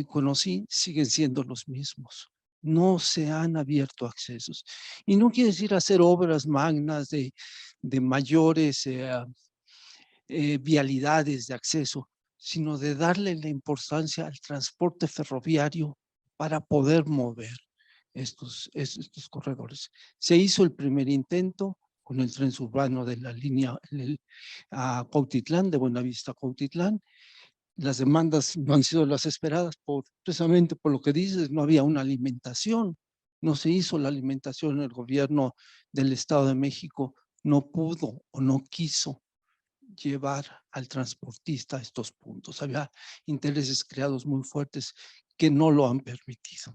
conocí siguen siendo los mismos. No se han abierto accesos. Y no quiere decir hacer obras magnas de mayores vialidades de acceso, sino de darle la importancia al transporte ferroviario para poder mover estos corredores. Se hizo el primer intento con el tren suburbano de la línea a Cuautitlán, de Buenavista a Cuautitlán. Las demandas no han sido las esperadas precisamente por lo que dices, no había una alimentación, no se hizo la alimentación, el gobierno del Estado de México no pudo o no quiso llevar al transportista a estos puntos. Había intereses creados muy fuertes que no lo han permitido.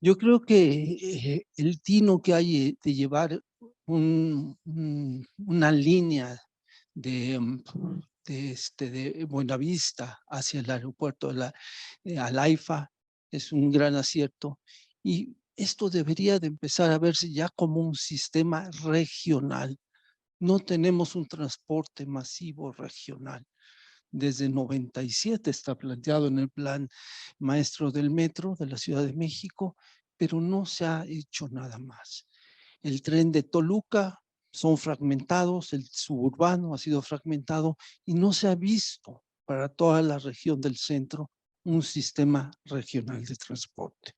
Yo creo que el tino que hay de llevar una línea de Buenavista hacia el aeropuerto al AIFA es un gran acierto, y esto debería de empezar a verse ya como un sistema regional. No tenemos un transporte masivo regional. Desde 97 está planteado en el plan maestro del metro de la Ciudad de México, pero no se ha hecho nada más. El tren de Toluca son fragmentados, el suburbano ha sido fragmentado y no se ha visto para toda la región del centro un sistema regional de transporte.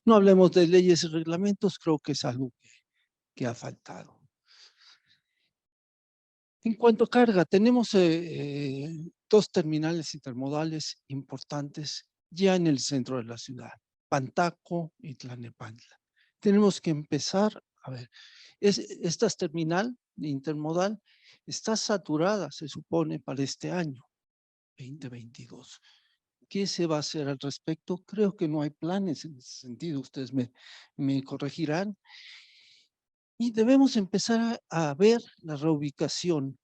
No hablemos de leyes y reglamentos, creo que es algo que ha faltado. En cuanto a carga, tenemos 2 terminales intermodales importantes ya en el centro de la ciudad, Pantaco y Tlalnepantla. Tenemos que empezar, a ver, esta terminal intermodal está saturada, se supone, para este año, 2022. ¿Qué se va a hacer al respecto? Creo que no hay planes en ese sentido, ustedes me corregirán. Y debemos empezar a ver la reubicación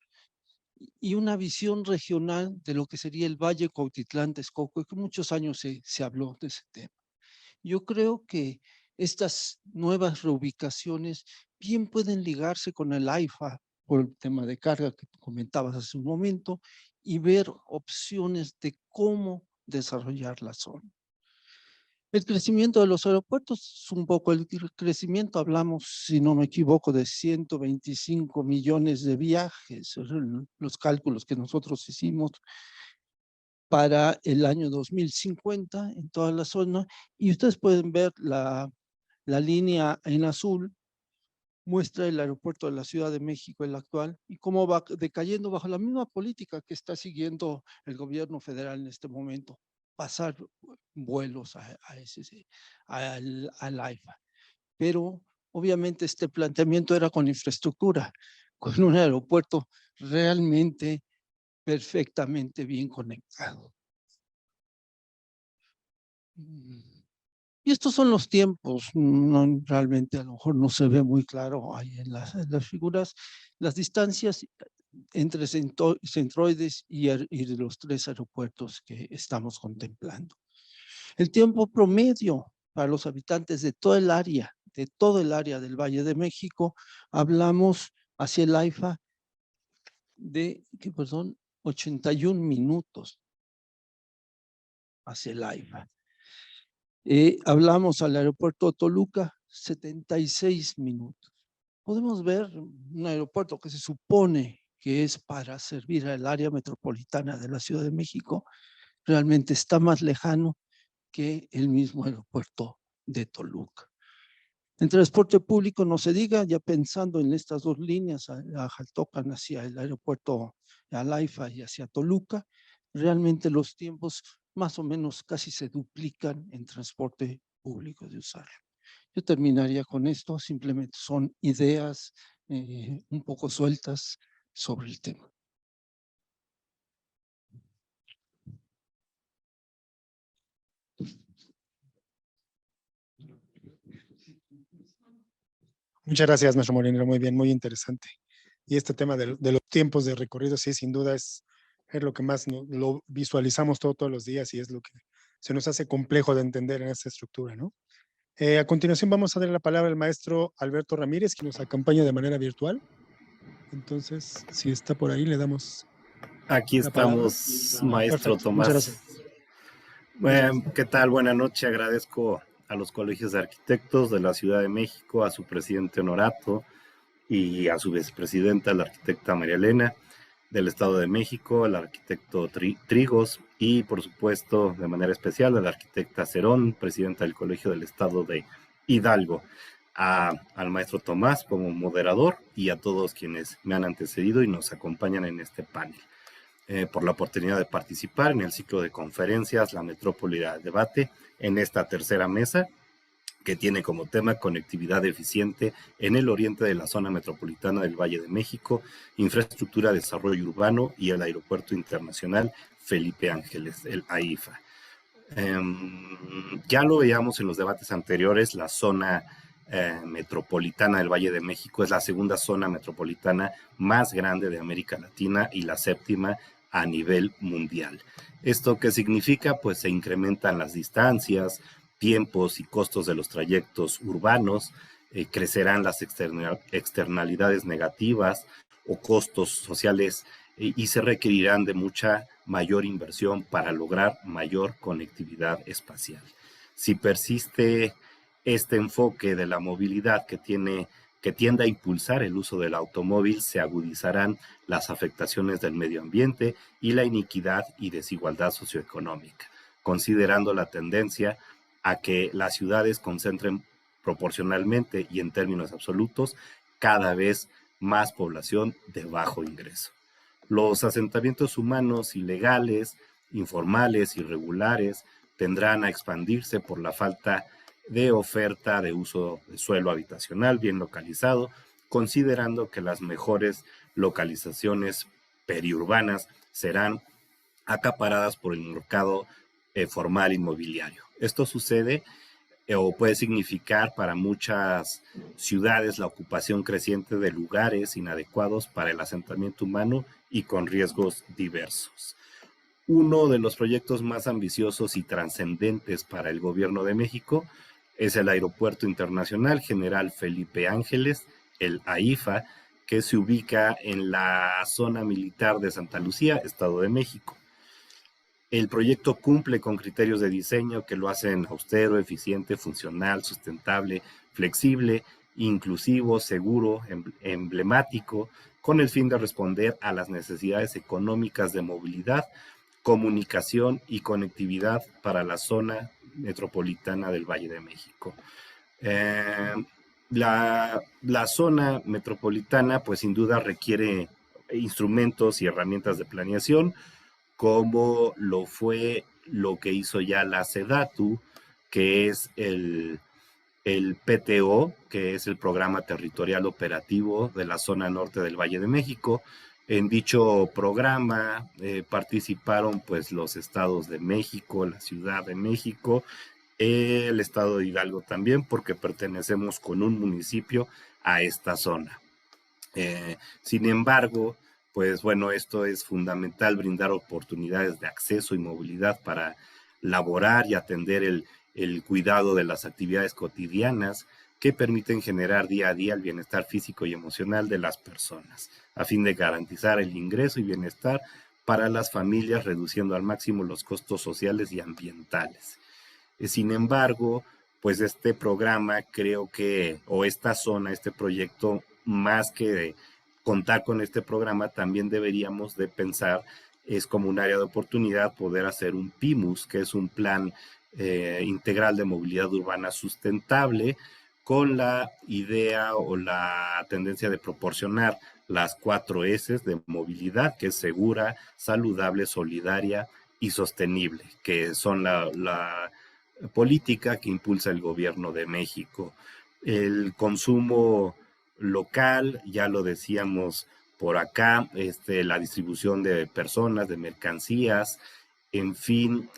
y una visión regional de lo que sería el Valle Cuautitlán-Texcoco, que muchos años se habló de ese tema. Yo creo que estas nuevas reubicaciones bien pueden ligarse con el AIFA por el tema de carga que comentabas hace un momento y ver opciones de cómo desarrollar la zona. El crecimiento de los aeropuertos es un poco el crecimiento, hablamos, si no me equivoco, de 125 millones de viajes, los cálculos que nosotros hicimos para el año 2050 en toda la zona, y ustedes pueden ver la línea en azul, muestra el aeropuerto de la Ciudad de México, el actual, y cómo va decayendo bajo la misma política que está siguiendo el gobierno federal en este momento, pasar vuelos al AIFA. Pero obviamente este planteamiento era con infraestructura, con un aeropuerto realmente perfectamente bien conectado. Y estos son los tiempos, no, realmente a lo mejor no se ve muy claro ahí en las figuras, las distancias entre centroides y los 3 aeropuertos que estamos contemplando. El tiempo promedio para los habitantes de todo el área del Valle de México, hablamos hacia el AIFA de, 81 minutos hacia el AIFA. Hablamos al aeropuerto de Toluca, 76 minutos. Podemos ver un aeropuerto que se supone que es para servir al área metropolitana de la Ciudad de México, realmente está más lejano que el mismo aeropuerto de Toluca. En transporte público no se diga, ya pensando en estas 2 líneas, a Jaltocan hacia el aeropuerto al AIFA y hacia Toluca, realmente los tiempos más o menos casi se duplican en transporte público de usarlo. Yo terminaría con esto, simplemente son ideas un poco sueltas sobre el tema. Muchas gracias, maestro Molinero, muy bien, muy interesante. Y este tema de los tiempos de recorrido, sí, sin duda es lo que más lo visualizamos todos los días y es lo que se nos hace complejo de entender en esta estructura, ¿no? A continuación vamos a dar la palabra al maestro Alberto Ramírez, que nos acompaña de manera virtual. Entonces, si está por ahí, le damos Aquí la palabra. estamos, maestro Perfecto, muchas Tomás. gracias. ¿Qué tal? Buenas noches. Agradezco a los colegios de arquitectos de la Ciudad de México, a su presidente Honorato y a su vicepresidenta, la arquitecta María Elena, del Estado de México, el arquitecto Trigos y, por supuesto, de manera especial, a la arquitecta Cerón, presidenta del Colegio del Estado de Hidalgo, al maestro Tomás como moderador y a todos quienes me han antecedido y nos acompañan en este panel. Por la oportunidad de participar en el ciclo de conferencias La Metrópoli del Debate en esta tercera mesa que tiene como tema conectividad eficiente en el oriente de la zona metropolitana del Valle de México, infraestructura, desarrollo urbano y el Aeropuerto Internacional Felipe Ángeles, el AIFA. Ya lo veíamos en los debates anteriores, la zona metropolitana del Valle de México es la segunda zona metropolitana más grande de América Latina y la séptima a nivel mundial. ¿Esto qué significa? Pues se incrementan las distancias, tiempos y costos de los trayectos urbanos, crecerán las externalidades negativas o costos sociales y se requerirán de mucha mayor inversión para lograr mayor conectividad espacial. Si persiste este enfoque de la movilidad que tiende a impulsar el uso del automóvil, se agudizarán las afectaciones del medio ambiente y la iniquidad y desigualdad socioeconómica, considerando la tendencia a que las ciudades concentren proporcionalmente y en términos absolutos cada vez más población de bajo ingreso. Los asentamientos humanos ilegales, informales, irregulares, tendrán a expandirse por la falta de oferta de uso de suelo habitacional bien localizado, considerando que las mejores localizaciones periurbanas serán acaparadas por el mercado formal inmobiliario. Esto sucede o puede significar para muchas ciudades la ocupación creciente de lugares inadecuados para el asentamiento humano y con riesgos diversos. Uno de los proyectos más ambiciosos y trascendentes para el gobierno de México es el Aeropuerto Internacional General Felipe Ángeles, el AIFA, que se ubica en la zona militar de Santa Lucía, Estado de México. El proyecto cumple con criterios de diseño que lo hacen austero, eficiente, funcional, sustentable, flexible, inclusivo, seguro, emblemático, con el fin de responder a las necesidades económicas de movilidad, comunicación y conectividad para la zona metropolitana del Valle de México. La zona metropolitana, pues sin duda requiere instrumentos y herramientas de planeación, como lo fue lo que hizo ya la SEDATU, que es el PTO, que es el Programa Territorial Operativo de la Zona Norte del Valle de México, En dicho programa participaron pues los estados de México, la Ciudad de México, el estado de Hidalgo también, porque pertenecemos con un municipio a esta zona. Sin embargo, pues bueno, esto es fundamental, brindar oportunidades de acceso y movilidad para laborar y atender el cuidado de las actividades cotidianas que permiten generar día a día el bienestar físico y emocional de las personas, a fin de garantizar el ingreso y bienestar para las familias, reduciendo al máximo los costos sociales y ambientales. Sin embargo, pues este programa creo que, o esta zona, este proyecto, más que contar con este programa, también deberíamos de pensar, es como un área de oportunidad poder hacer un PIMUS, que es un plan integral de movilidad urbana sustentable, con la idea o la tendencia de proporcionar las 4 S de movilidad, que es segura, saludable, solidaria y sostenible, que son la política que impulsa el gobierno de México. El consumo local, ya lo decíamos por acá, la distribución de personas, de mercancías, en fin,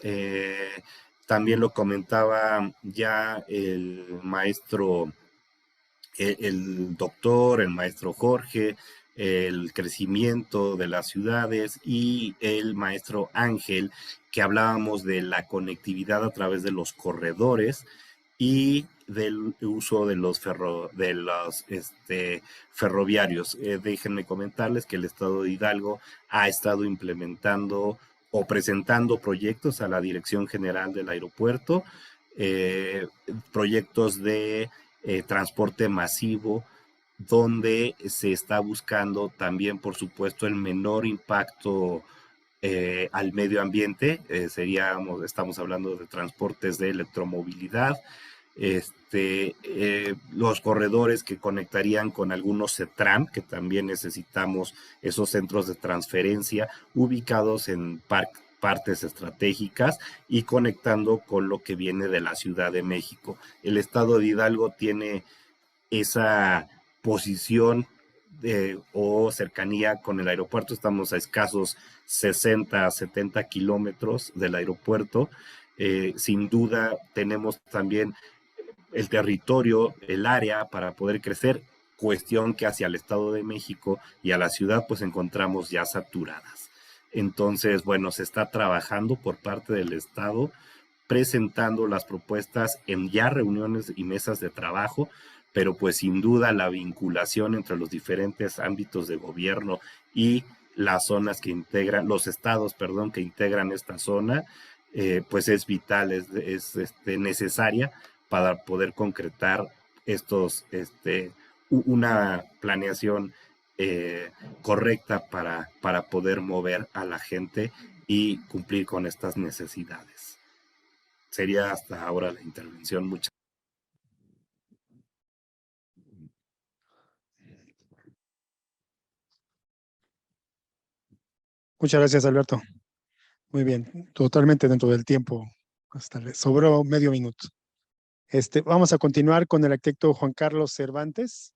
también lo comentaba ya el maestro, el doctor, el maestro Jorge, el crecimiento de las ciudades, y el maestro Ángel, que hablábamos de la conectividad a través de los corredores y del uso de los ferroviarios. Déjenme comentarles que el estado de Hidalgo ha estado implementando o presentando proyectos a la Dirección General del Aeropuerto, proyectos de transporte masivo, donde se está buscando también, por supuesto, el menor impacto al medio ambiente. Estamos hablando de transportes de electromovilidad, los corredores que conectarían con algunos CETRAM, que también necesitamos esos centros de transferencia ubicados en partes estratégicas y conectando con lo que viene de la Ciudad de México. El estado de Hidalgo tiene esa posición o cercanía con el aeropuerto. Estamos a escasos 60, 70 kilómetros del aeropuerto. Sin duda tenemos también el territorio, el área para poder crecer, cuestión que hacia el Estado de México y a la ciudad pues encontramos ya saturadas. Entonces, bueno, se está trabajando por parte del Estado, presentando las propuestas en ya reuniones y mesas de trabajo, pero pues sin duda la vinculación entre los diferentes ámbitos de gobierno y las zonas que integran, los estados, perdón, que integran esta zona, pues es vital, es necesaria para poder concretar una planeación correcta para poder mover a la gente y cumplir con estas necesidades. Sería hasta ahora la intervención. Muchas gracias, Alberto. Muy bien, totalmente dentro del tiempo. Hasta le sobró medio minuto. Vamos a continuar con el arquitecto Juan Carlos Cervantes.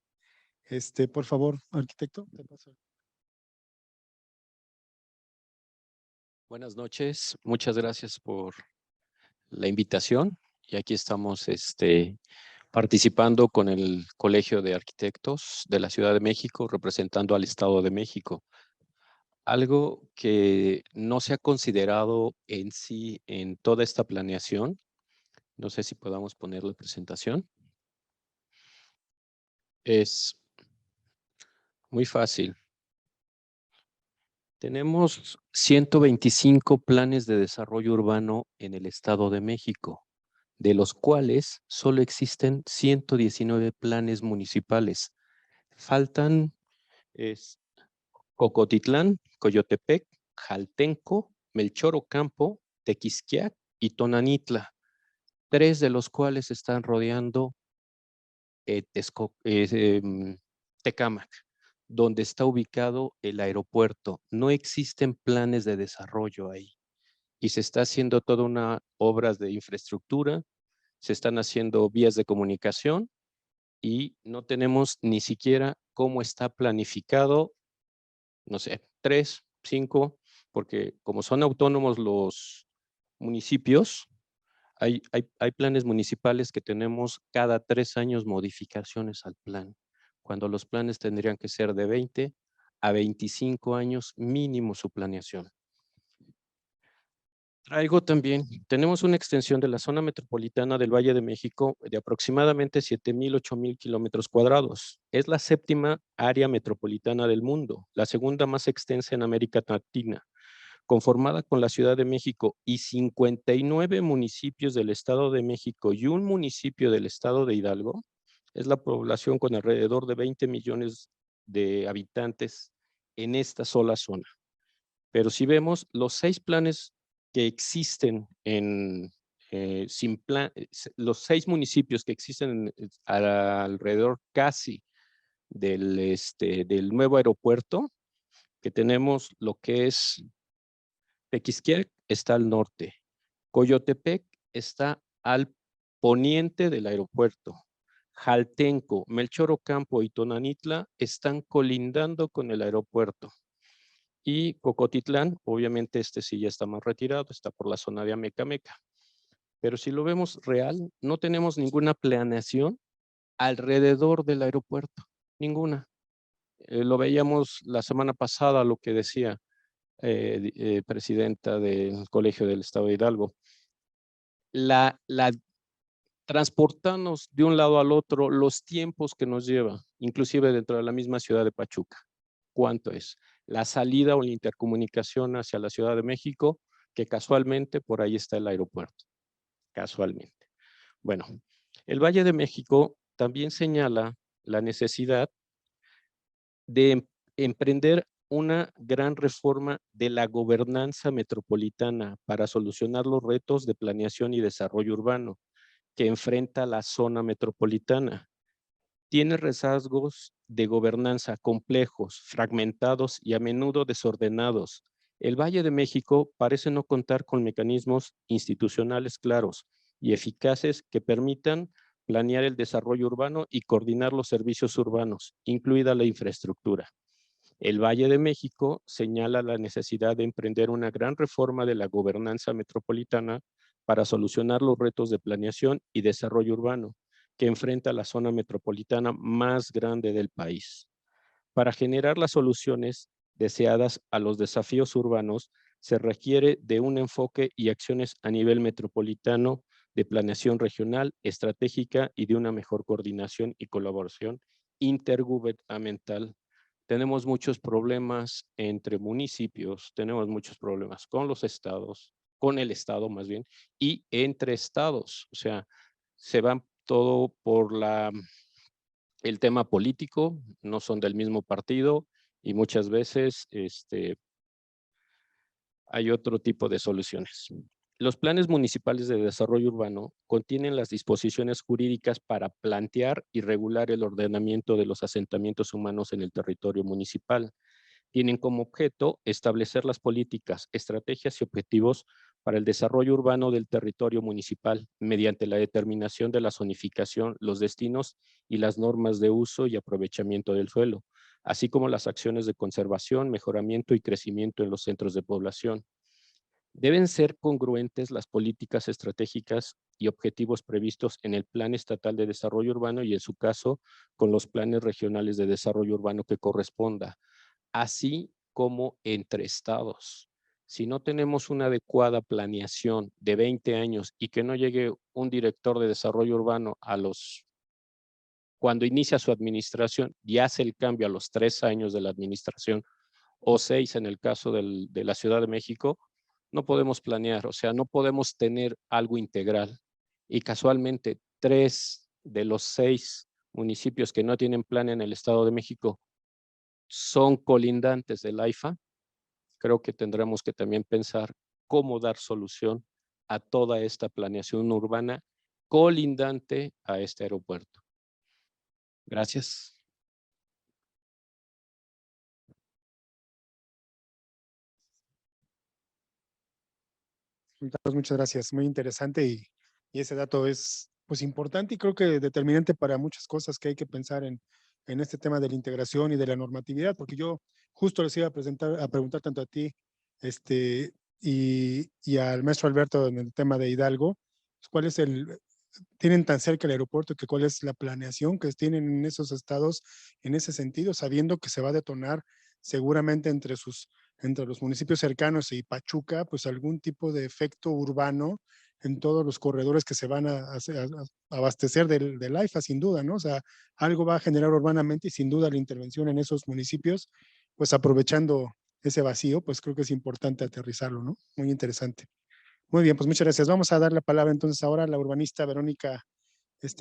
Por favor, arquitecto. Te paso. Buenas noches, muchas gracias por la invitación. Y aquí estamos participando con el Colegio de Arquitectos de la Ciudad de México, representando al Estado de México. Algo que no se ha considerado en sí en toda esta planeación, no sé si podamos poner la presentación, es muy fácil. Tenemos 125 planes de desarrollo urbano en el Estado de México, de los cuales solo existen 119 planes municipales. Faltan Cocotitlán, Coyotepec, Jaltenco, Melchor Ocampo, Tequisquiac y Tonanitla, 3 de los cuales están rodeando Tecámac, donde está ubicado el aeropuerto. No existen planes de desarrollo ahí. Y se está haciendo toda una obras de infraestructura, se están haciendo vías de comunicación y no tenemos ni siquiera cómo está planificado no sé, 3, 5, porque como son autónomos los municipios, hay planes municipales que tenemos cada 3 años modificaciones al plan, cuando los planes tendrían que ser de 20 a 25 años mínimo su planeación. Traigo también, tenemos una extensión de la zona metropolitana del Valle de México de aproximadamente 7,000, 8,000 kilómetros cuadrados. Es la 7ª área metropolitana del mundo, la segunda más extensa en América Latina, conformada con la Ciudad de México y 59 municipios del Estado de México y un municipio del Estado de Hidalgo. Es la población con alrededor de 20 millones de habitantes en esta sola zona. Pero si vemos los 6 planes que existen los 6 municipios que existen alrededor casi del nuevo aeropuerto, que tenemos lo que es Tequisquiac está al norte, Coyotepec está al poniente del aeropuerto, Jaltenco, Melchor Ocampo y Tonanitla están colindando con el aeropuerto. Y Cocotitlán, obviamente sí ya está más retirado, está por la zona de Amecameca. Pero si lo vemos real, no tenemos ninguna planeación alrededor del aeropuerto, ninguna. Lo veíamos la semana pasada, lo que decía presidenta del Colegio del Estado de Hidalgo. Transportarnos de un lado al otro, los tiempos que nos lleva, inclusive dentro de la misma ciudad de Pachuca. ¿Cuánto es? La salida o la intercomunicación hacia la Ciudad de México, que casualmente por ahí está el aeropuerto, casualmente. Bueno, el Valle de México también señala la necesidad de emprender una gran reforma de la gobernanza metropolitana para solucionar los retos de planeación y desarrollo urbano que enfrenta la zona metropolitana. Tiene rezagos de gobernanza complejos, fragmentados y a menudo desordenados. El Valle de México parece no contar con mecanismos institucionales claros y eficaces que permitan planear el desarrollo urbano y coordinar los servicios urbanos, incluida la infraestructura. El Valle de México señala la necesidad de emprender una gran reforma de la gobernanza metropolitana para solucionar los retos de planeación y desarrollo urbano que enfrenta la zona metropolitana más grande del país. Para generar las soluciones deseadas a los desafíos urbanos, se requiere de un enfoque y acciones a nivel metropolitano de planeación regional, estratégica y de una mejor coordinación y colaboración intergubernamental. Tenemos muchos problemas entre municipios, tenemos muchos problemas con los estados, con el estado más bien, y entre estados. O sea, se van todo por el tema político, no son del mismo partido y muchas veces hay otro tipo de soluciones. Los planes municipales de desarrollo urbano contienen las disposiciones jurídicas para plantear y regular el ordenamiento de los asentamientos humanos en el territorio municipal. Tienen como objeto establecer las políticas, estrategias y objetivos para el desarrollo urbano del territorio municipal mediante la determinación de la zonificación, los destinos y las normas de uso y aprovechamiento del suelo, así como las acciones de conservación, mejoramiento y crecimiento en los centros de población. Deben ser congruentes las políticas estratégicas y objetivos previstos en el Plan Estatal de Desarrollo Urbano y en su caso con los planes regionales de desarrollo urbano que corresponda, así como entre estados. Si no tenemos una adecuada planeación de 20 años y que no llegue un director de desarrollo urbano cuando inicia su administración y hace el cambio a los 3 años de la administración o 6 en el caso de la Ciudad de México, no podemos planear, o sea, no podemos tener algo integral. Y casualmente 3 de los 6 municipios que no tienen plan en el Estado de México son colindantes del AIFA. Creo que tendremos que también pensar cómo dar solución a toda esta planeación urbana colindante a este aeropuerto. Gracias. Muchas gracias, muy interesante y ese dato es pues importante y creo que determinante para muchas cosas que hay que pensar en en este tema de la integración y de la normatividad, porque yo justo les iba a preguntar tanto a ti y al maestro Alberto en el tema de Hidalgo, ¿cuál es tienen tan cerca el aeropuerto que cuál es la planeación que tienen en esos estados en ese sentido, sabiendo que se va a detonar seguramente entre los municipios cercanos y Pachuca, pues algún tipo de efecto urbano en todos los corredores que se van a abastecer del AIFA, sin duda, ¿no? O sea, algo va a generar urbanamente y sin duda la intervención en esos municipios, pues aprovechando ese vacío, pues creo que es importante aterrizarlo, ¿no? Muy interesante. Muy bien, pues muchas gracias. Vamos a dar la palabra entonces ahora a la urbanista Verónica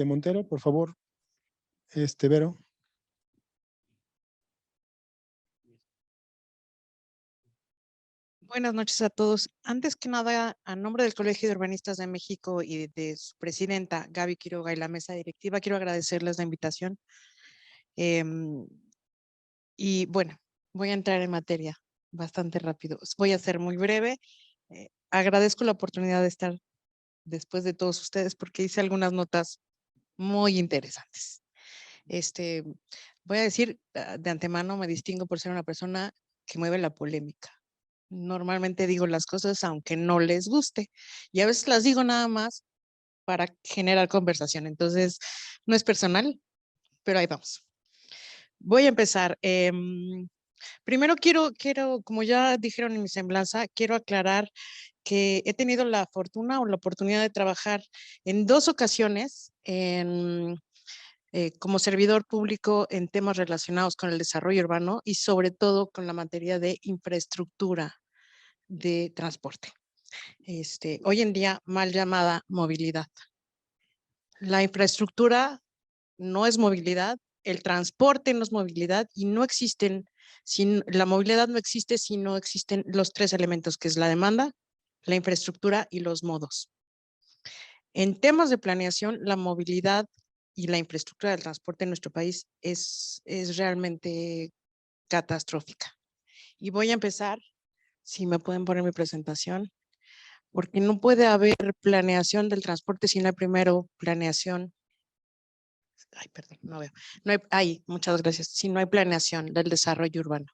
Montero, por favor, Vero. Buenas noches a todos. Antes que nada, a nombre del Colegio de Urbanistas de México y de su presidenta, Gaby Quiroga, y la mesa directiva, quiero agradecerles la invitación. Y bueno, voy a entrar en materia bastante rápido. Voy a ser muy breve. Agradezco la oportunidad de estar después de todos ustedes porque hice algunas notas muy interesantes. Voy a decir de antemano, me distingo por ser una persona que mueve la polémica. Normalmente digo las cosas aunque no les guste y a veces las digo nada más para generar conversación. Entonces, no es personal, pero ahí vamos. Voy a empezar. Primero quiero, como ya dijeron en mi semblanza, quiero aclarar que he tenido la fortuna o la oportunidad de trabajar en 2 ocasiones como servidor público en temas relacionados con el desarrollo urbano y sobre todo con la materia de infraestructura de transporte. Hoy en día mal llamada movilidad. La infraestructura no es movilidad, el transporte no es movilidad y no existen, la movilidad no existe si no existen los 3 elementos que es la demanda, la infraestructura y los modos. En temas de planeación, la movilidad y la infraestructura del transporte en nuestro país es realmente catastrófica. Y voy a empezar, si me pueden poner mi presentación, porque no puede haber planeación del transporte si no hay primero planeación. Ay, perdón, no veo. No hay, muchas gracias. Si no hay planeación del desarrollo urbano.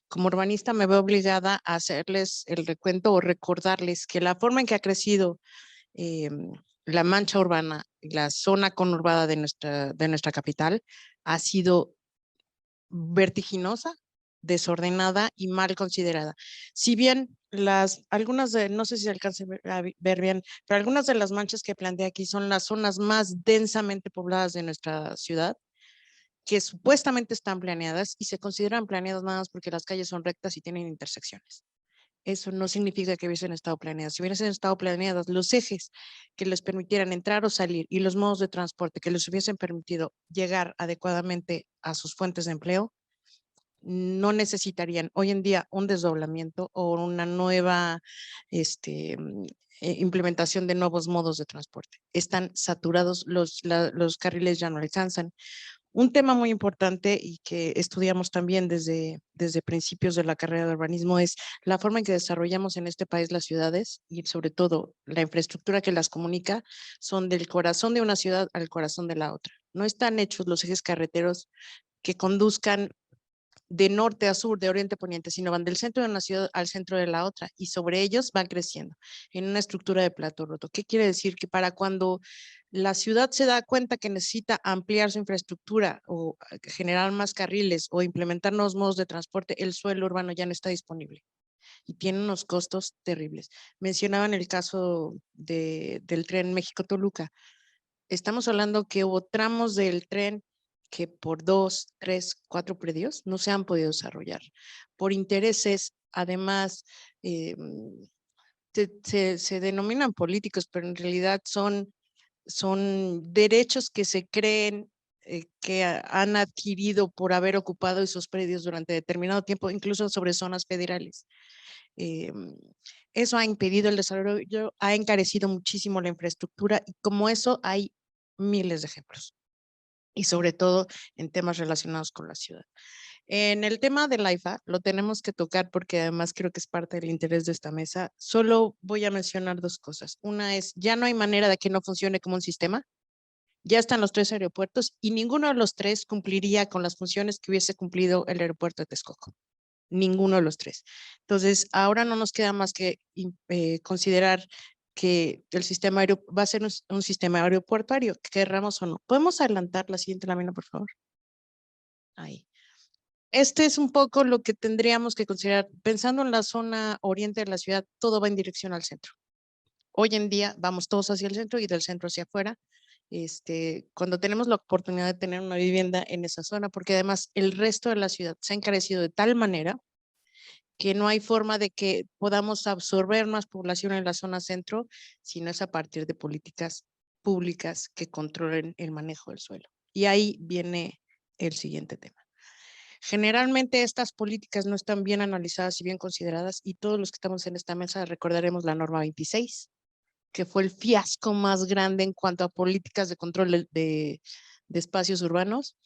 Como urbanista me veo obligada a hacerles el recuento o recordarles que la forma en que ha crecido la mancha urbana, la zona conurbada de nuestra capital, ha sido vertiginosa, desordenada y mal considerada. Si bien algunas no sé si se alcance a ver bien, pero algunas de las manchas que planteé aquí son las zonas más densamente pobladas de nuestra ciudad, que supuestamente están planeadas y se consideran planeadas nada más porque las calles son rectas y tienen intersecciones. Eso no significa que hubiesen estado planeadas. Si hubiesen estado planeadas los ejes que les permitieran entrar o salir y los modos de transporte que les hubiesen permitido llegar adecuadamente a sus fuentes de empleo, no necesitarían hoy en día un desdoblamiento o una nueva implementación de nuevos modos de transporte. Están saturados, los carriles ya no alcanzan. Un tema muy importante y que estudiamos también desde principios de la carrera de urbanismo es la forma en que desarrollamos en este país las ciudades y sobre todo la infraestructura que las comunica son del corazón de una ciudad al corazón de la otra. No están hechos los ejes carreteros que conduzcan de norte a sur, de oriente a poniente, sino van del centro de una ciudad al centro de la otra y sobre ellos van creciendo en una estructura de plato roto. ¿Qué quiere decir? Que para cuando la ciudad se da cuenta que necesita ampliar su infraestructura o generar más carriles o implementar nuevos modos de transporte, el suelo urbano ya no está disponible y tiene unos costos terribles. Mencionaban el caso del tren México-Toluca. Estamos hablando que hubo tramos del tren que por 2, 3, 4 predios no se han podido desarrollar. Por intereses, además, se denominan políticos, pero en realidad son derechos que se creen que han adquirido por haber ocupado esos predios durante determinado tiempo, incluso sobre zonas federales. Eso ha impedido el desarrollo, ha encarecido muchísimo la infraestructura y como eso hay miles de ejemplos y sobre todo en temas relacionados con la ciudad. En el tema del AIFA lo tenemos que tocar porque además creo que es parte del interés de esta mesa. Solo voy a mencionar 2 cosas. Una es, ya no hay manera de que no funcione como un sistema. Ya están los 3 aeropuertos y ninguno de los 3 cumpliría con las funciones que hubiese cumplido el aeropuerto de Texcoco. Ninguno de los 3. Entonces, ahora no nos queda más que considerar que el sistema aéreo va a ser un sistema aeroportuario, querramos o no. ¿Podemos adelantar la siguiente lámina, por favor? Ahí. Este es un poco lo que tendríamos que considerar. Pensando en la zona oriente de la ciudad, todo va en dirección al centro. Hoy en día vamos todos hacia el centro y del centro hacia afuera. Cuando tenemos la oportunidad de tener una vivienda en esa zona, porque además el resto de la ciudad se ha encarecido de tal manera que no hay forma de que podamos absorber más población en la zona centro, sino es a partir de políticas públicas que controlen el manejo del suelo. Y ahí viene el siguiente tema. Generalmente estas políticas no están bien analizadas y bien consideradas, y todos los que estamos en esta mesa recordaremos la norma 26, que fue el fiasco más grande en cuanto a políticas de control de espacios urbanos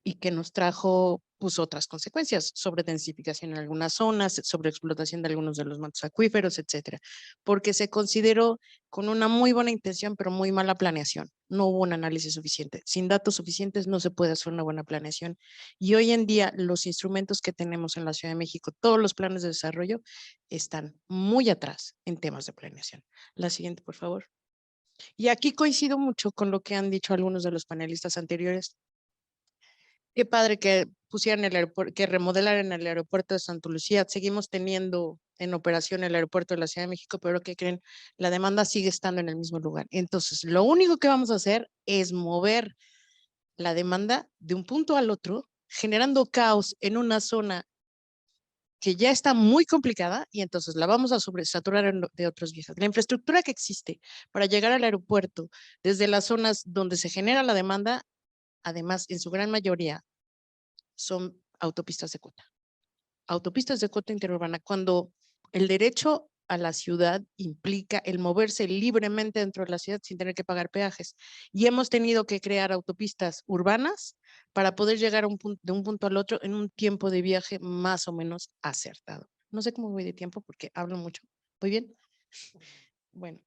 y que nos trajo pues otras consecuencias, sobre densificación en algunas zonas, sobre explotación de algunos de los mantos acuíferos, etcétera, porque se consideró con una muy buena intención, pero muy mala planeación. No hubo un análisis suficiente. Sin datos suficientes no se puede hacer una buena planeación. Y hoy en día los instrumentos que tenemos en la Ciudad de México, todos los planes de desarrollo, están muy atrás en temas de planeación. La siguiente, por favor. Y aquí coincido mucho con lo que han dicho algunos de los panelistas anteriores. Qué padre que pusieran el aeropuerto, que remodelaran el aeropuerto de Santa Lucía. Seguimos teniendo en operación el aeropuerto de la Ciudad de México, pero ¿qué creen? La demanda sigue estando en el mismo lugar. Entonces, lo único que vamos a hacer es mover la demanda de un punto al otro, generando caos en una zona que ya está muy complicada y entonces la vamos a sobresaturar de otros vías. La infraestructura que existe para llegar al aeropuerto desde las zonas donde se genera la demanda, además, en su gran mayoría, son autopistas de cuota. Autopistas de cuota interurbana, cuando el derecho a la ciudad implica el moverse libremente dentro de la ciudad sin tener que pagar peajes. Y hemos tenido que crear autopistas urbanas para poder llegar de un punto al otro en un tiempo de viaje más o menos acertado. No sé cómo voy de tiempo porque hablo mucho. ¿Voy bien? Bueno,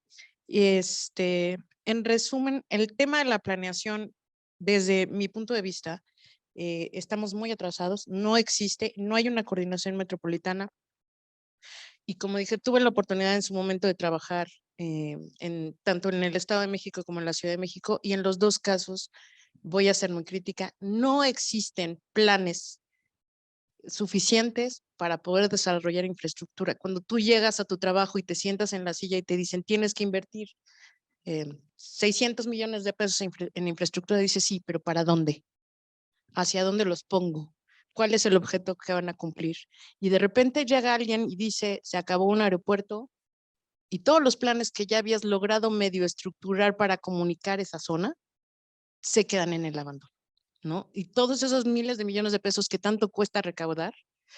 en resumen, el tema de la planeación, desde mi punto de vista, estamos muy atrasados, no existe, no hay una coordinación metropolitana. Y como dije, tuve la oportunidad en su momento de trabajar tanto en el Estado de México como en la Ciudad de México, y en los dos casos, voy a ser muy crítica, no existen planes suficientes para poder desarrollar infraestructura. Cuando tú llegas a tu trabajo y te sientas en la silla y te dicen tienes que invertir 600 millones de pesos en infraestructura, dices sí, pero ¿para dónde? ¿Hacia dónde los pongo? ¿Cuál es el objeto que van a cumplir? Y de repente llega alguien y dice, se acabó un aeropuerto y todos los planes que ya habías logrado medio estructurar para comunicar esa zona se quedan en el abandono, ¿no? Y todos esos miles de millones de pesos que tanto cuesta recaudar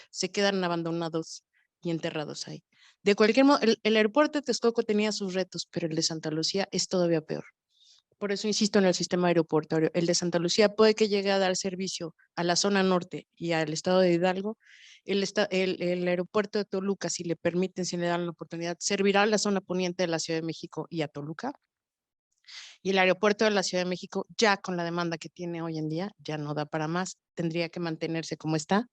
se quedan abandonados y enterrados ahí. De cualquier modo, el aeropuerto de Texcoco tenía sus retos, pero el de Santa Lucía es todavía peor. Por eso insisto en el sistema aeroportuario. El de Santa Lucía puede que llegue a dar servicio a la zona norte y al estado de Hidalgo. El aeropuerto de Toluca, si le permiten, si le dan la oportunidad, servirá a la zona poniente de la Ciudad de México y a Toluca. Y el aeropuerto de la Ciudad de México, ya con la demanda que tiene hoy en día, ya no da para más. Tendría que mantenerse como está,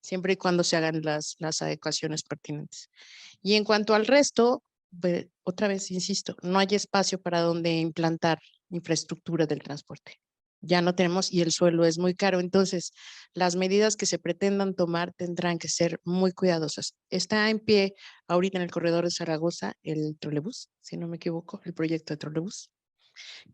siempre y cuando se hagan las adecuaciones pertinentes. Y en cuanto al resto, otra vez insisto, no hay espacio para donde implantar infraestructura del transporte. Ya no tenemos y el suelo es muy caro. Entonces, las medidas que se pretendan tomar tendrán que ser muy cuidadosas. Está en pie ahorita en el corredor de Zaragoza el trolebús, si no me equivoco, el proyecto de trolebús,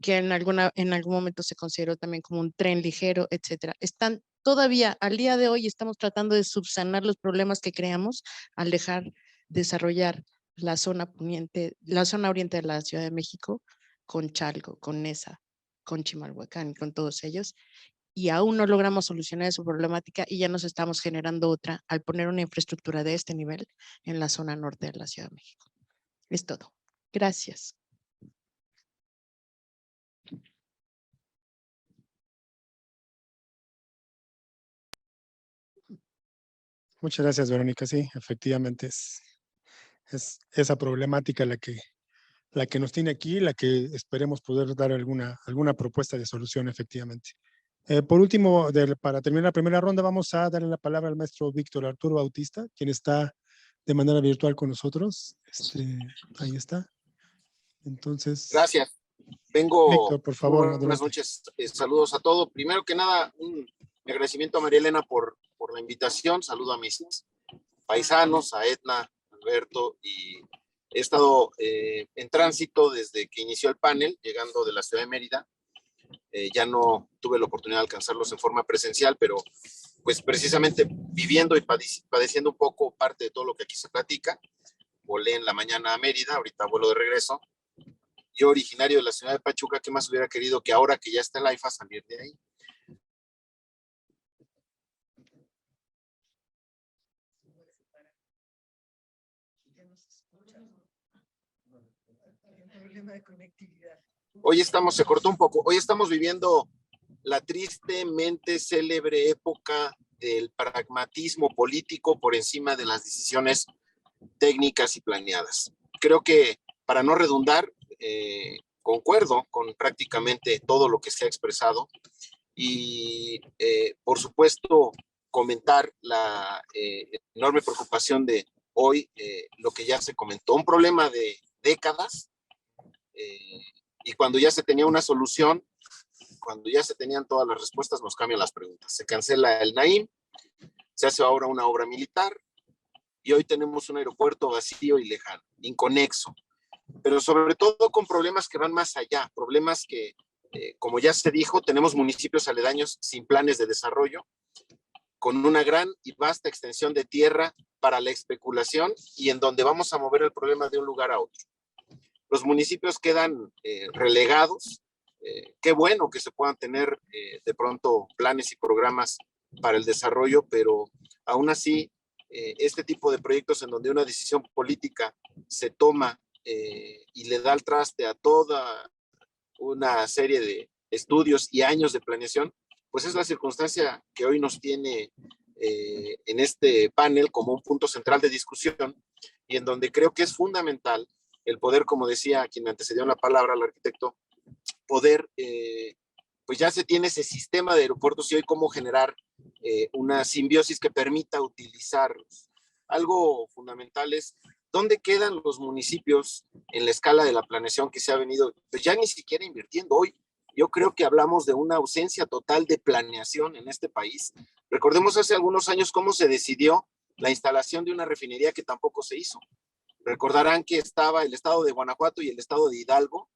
que en algún momento se consideró también como un tren ligero, etcétera. Están todavía, al día de hoy, estamos tratando de subsanar los problemas que creamos al dejar desarrollar la zona poniente, la zona oriente de la Ciudad de México con Chalco, con Nesa, con Chimalhuacán, con todos ellos, y aún no logramos solucionar esa problemática y ya nos estamos generando otra al poner una infraestructura de este nivel en la zona norte de la Ciudad de México. Es todo. Gracias. Muchas gracias, Verónica. Sí, efectivamente es esa problemática la que la que nos tiene aquí, la que esperemos poder dar alguna propuesta de solución efectivamente. Por último, para terminar la primera ronda, vamos a darle la palabra al maestro Víctor Arturo Bautista, quien está de manera virtual con nosotros. Ahí está. Entonces. Gracias. Vengo. Víctor, por favor, buenas adelante. noches. Saludos a todos. Primero que nada, un agradecimiento a María Elena por la invitación. Saludo a mis paisanos, a Edna, Alberto, y he estado en tránsito desde que inició el panel, llegando de la ciudad de Mérida. Ya no tuve la oportunidad de alcanzarlos en forma presencial, pero pues precisamente viviendo y padeciendo un poco parte de todo lo que aquí se platica. Volé en la mañana a Mérida, ahorita vuelo de regreso. Yo, originario de la ciudad de Pachuca, ¿qué más hubiera querido que ahora que ya está el AIFA salir de ahí? Hoy se cortó un poco, hoy estamos viviendo la tristemente célebre época del pragmatismo político por encima de las decisiones técnicas y planeadas. Creo que, para no redundar, concuerdo con prácticamente todo lo que se ha expresado y, por supuesto, comentar la enorme preocupación de hoy, lo que ya se comentó, un problema de décadas, y cuando ya se tenía una solución, cuando ya se tenían todas las respuestas, nos cambian las preguntas. Se cancela el Naim, se hace ahora una obra militar, y hoy tenemos un aeropuerto vacío y lejano, inconexo, pero sobre todo con problemas que van más allá, problemas que, como ya se dijo, tenemos municipios aledaños sin planes de desarrollo, con una gran y vasta extensión de tierra para la especulación y en donde vamos a mover el problema de un lugar a otro. Los municipios quedan relegados. Qué bueno que se puedan tener de pronto planes y programas para el desarrollo, pero aún así, este tipo de proyectos en donde una decisión política se toma y le da el traste a toda una serie de estudios y años de planeación, pues es la circunstancia que hoy nos tiene en este panel como un punto central de discusión y en donde creo que es fundamental el poder, como decía quien me antecedió en la palabra, el arquitecto, poder, pues ya se tiene ese sistema de aeropuertos y hoy cómo generar una simbiosis que permita utilizarlos. Algo fundamental es dónde quedan los municipios en la escala de la planeación que se ha venido, pues ya ni siquiera invirtiendo. Hoy yo creo que hablamos de una ausencia total de planeación en este país. Recordemos hace algunos años cómo se decidió la instalación de una refinería que tampoco se hizo. Recordarán que estaba el estado de Guanajuato y el estado de Hidalgo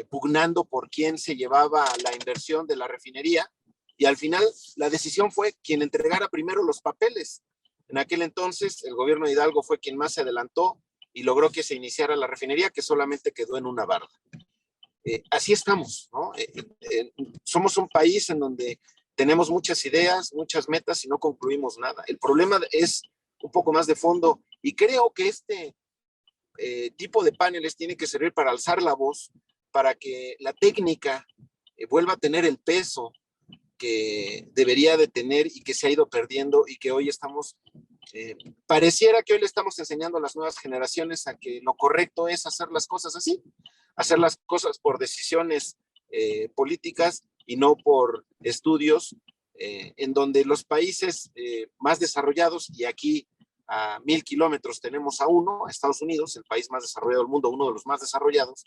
pugnando por quién se llevaba la inversión de la refinería y al final la decisión fue quien entregara primero los papeles. En aquel entonces el gobierno de Hidalgo fue quien más se adelantó y logró que se iniciara la refinería que solamente quedó en una barda. Así estamos, ¿no? Somos un país en donde tenemos muchas ideas, muchas metas y no concluimos nada. El problema es un poco más de fondo y creo que este tipo de paneles tiene que servir para alzar la voz, para que la técnica vuelva a tener el peso que debería de tener y que se ha ido perdiendo y que hoy estamos, pareciera que hoy le estamos enseñando a las nuevas generaciones a que lo correcto es hacer las cosas así, hacer las cosas por decisiones políticas y no por estudios, en donde los países más desarrollados, y aquí a 1000 kilómetros tenemos a uno, a Estados Unidos, el país más desarrollado del mundo, uno de los más desarrollados,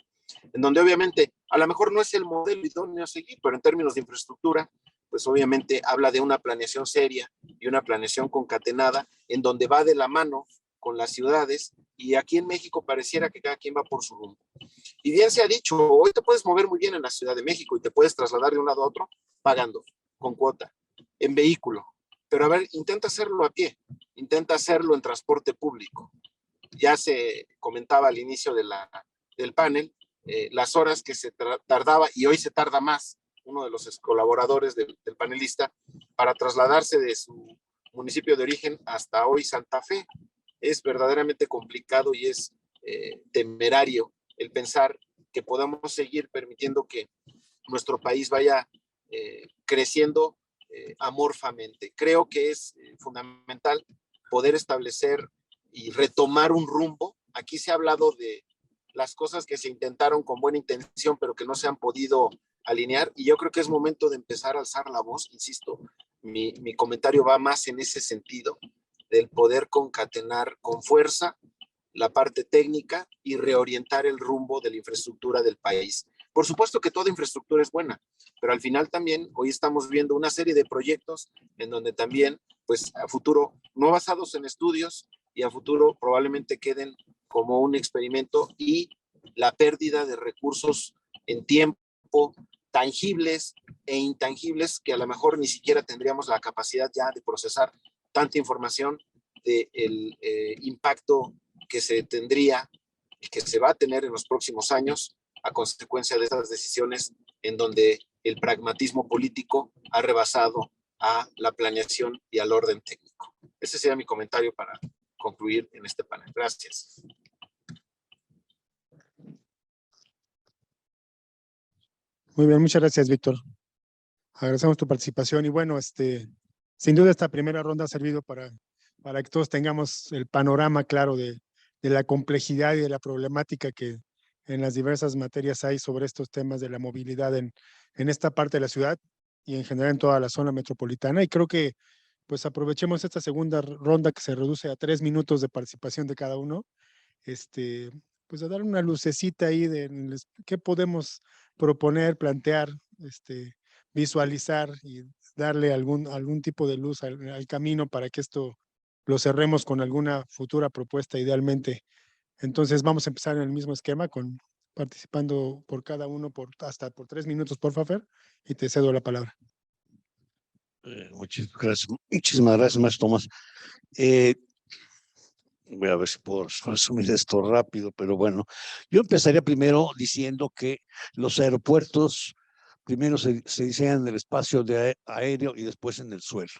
en donde obviamente a lo mejor no es el modelo idóneo a seguir, pero en términos de infraestructura, pues obviamente habla de una planeación seria y una planeación concatenada en donde va de la mano con las ciudades y aquí en México pareciera que cada quien va por su rumbo. Y bien se ha dicho, hoy te puedes mover muy bien en la Ciudad de México y te puedes trasladar de un lado a otro pagando, con cuota, en vehículo. Pero a ver, intenta hacerlo a pie, intenta hacerlo en transporte público. Ya se comentaba al inicio del panel, las horas que se tardaba, y hoy se tarda más, uno de los colaboradores del panelista, para trasladarse de su municipio de origen hasta hoy Santa Fe. Es verdaderamente complicado y es temerario el pensar que podamos seguir permitiendo que nuestro país vaya creciendo amorfamente. Creo que es fundamental poder establecer y retomar un rumbo. Aquí se ha hablado de las cosas que se intentaron con buena intención, pero que no se han podido alinear. Y yo creo que es momento de empezar a alzar la voz, insisto. Mi comentario va más en ese sentido, del poder concatenar con fuerza la parte técnica y reorientar el rumbo de la infraestructura del país. Por supuesto que toda infraestructura es buena, pero al final también hoy estamos viendo una serie de proyectos en donde también, pues a futuro, no basados en estudios y a futuro probablemente queden como un experimento, y la pérdida de recursos en tiempo, tangibles e intangibles, que a lo mejor ni siquiera tendríamos la capacidad ya de procesar tanta información del impacto que se tendría y que se va a tener en los próximos años a consecuencia de estas decisiones en donde el pragmatismo político ha rebasado a la planeación y al orden técnico. Ese sería mi comentario para concluir en este panel. Gracias. Muy bien, muchas gracias, Víctor. Agradecemos tu participación y bueno, sin duda esta primera ronda ha servido para que todos tengamos el panorama claro de la complejidad y de la problemática que en las diversas materias hay sobre estos temas de la movilidad en esta parte de la ciudad y en general en toda la zona metropolitana. Y creo que pues aprovechemos esta segunda ronda que se reduce a 3 minutos de participación de cada uno, pues a dar una lucecita ahí de qué podemos proponer, plantear, visualizar y darle algún tipo de luz al camino para que esto lo cerremos con alguna futura propuesta idealmente. Entonces vamos a empezar en el mismo esquema, participando por cada uno hasta por 3 minutos, por favor, y te cedo la palabra. Muchísimas gracias, maestro Tomás. Voy a ver si puedo resumir esto rápido, pero bueno, yo empezaría primero diciendo que los aeropuertos primero se diseñan en el espacio aéreo y después en el suelo.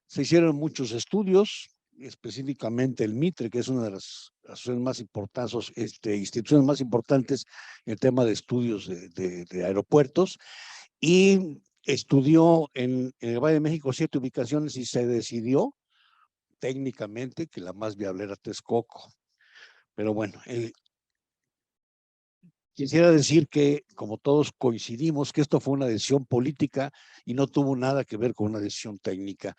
Se hicieron muchos estudios, específicamente el MITRE, que es una de las asociaciones más importantes, instituciones más importantes en el tema de estudios de aeropuertos, y estudió en el Valle de México 7 ubicaciones y se decidió técnicamente que la más viable era Texcoco. Pero bueno, quisiera decir que, como todos coincidimos, que esto fue una decisión política y no tuvo nada que ver con una decisión técnica.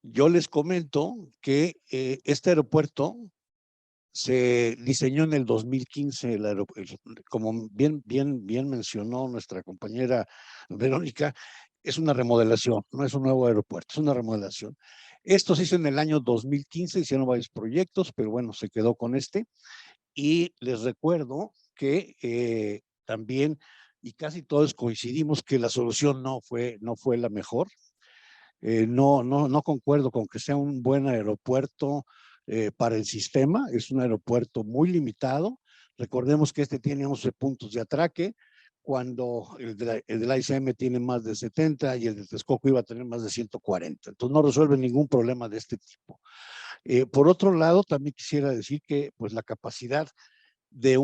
Yo les comento que este aeropuerto se diseñó en el 2015, como bien mencionó nuestra compañera Verónica, es una remodelación, no es un nuevo aeropuerto, es una remodelación. Esto se hizo en el año 2015, hicieron varios proyectos, pero bueno, se quedó con este. Y les recuerdo que también, y casi todos coincidimos, que la solución no fue la mejor. No concuerdo con que sea un buen aeropuerto para el sistema, es un aeropuerto muy limitado. Recordemos que este tiene 11 puntos de atraque, cuando el de la ICM tiene más de 70 y el de Texcoco iba a tener más de 140. Entonces no resuelve ningún problema de este tipo. Por otro lado, también quisiera decir que pues, la capacidad de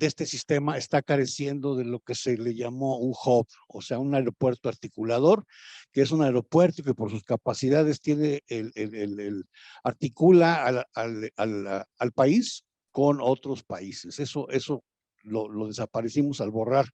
este sistema está careciendo de lo que se le llamó un hub, o sea, un aeropuerto articulador, que es un aeropuerto que por sus capacidades tiene articula al país con otros países. Eso lo desaparecimos al borrar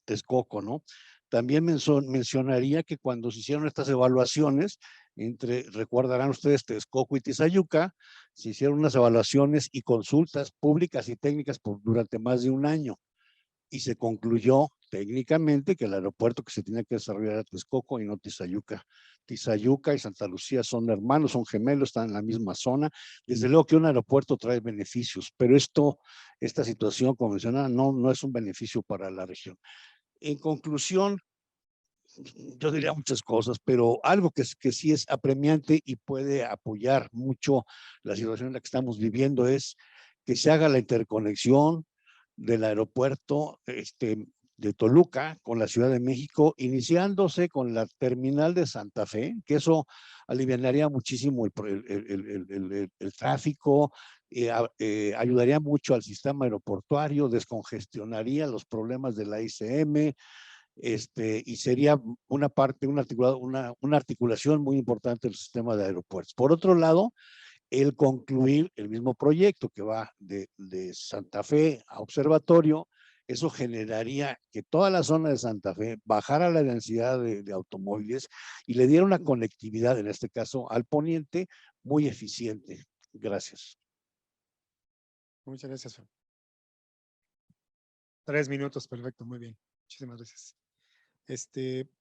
Texcoco, ¿no? También mencionaría que cuando se hicieron estas evaluaciones, recordarán ustedes, Texcoco y Tizayuca, se hicieron unas evaluaciones y consultas públicas y técnicas durante más de un año, y se concluyó técnicamente que el aeropuerto que se tenía que desarrollar era Texcoco y no Tizayuca. Tizayuca y Santa Lucía son hermanos, son gemelos, están en la misma zona. Desde luego que un aeropuerto trae beneficios, pero esta situación convencional no es un beneficio para la región. En conclusión, yo diría muchas cosas, pero algo que sí es apremiante y puede apoyar mucho la situación en la que estamos viviendo es que se haga la interconexión del aeropuerto de Toluca con la Ciudad de México, iniciándose con la terminal de Santa Fe, que eso aliviaría muchísimo el tráfico, ayudaría mucho al sistema aeroportuario, descongestionaría los problemas de la ICM, y sería una articulación muy importante del sistema de aeropuertos. Por otro lado, el concluir el mismo proyecto que va de Santa Fe a Observatorio. Eso generaría que toda la zona de Santa Fe bajara la densidad de automóviles y le diera una conectividad, en este caso al poniente, muy eficiente. Gracias. Muchas gracias. 3 minutos, perfecto, muy bien. Muchísimas gracias.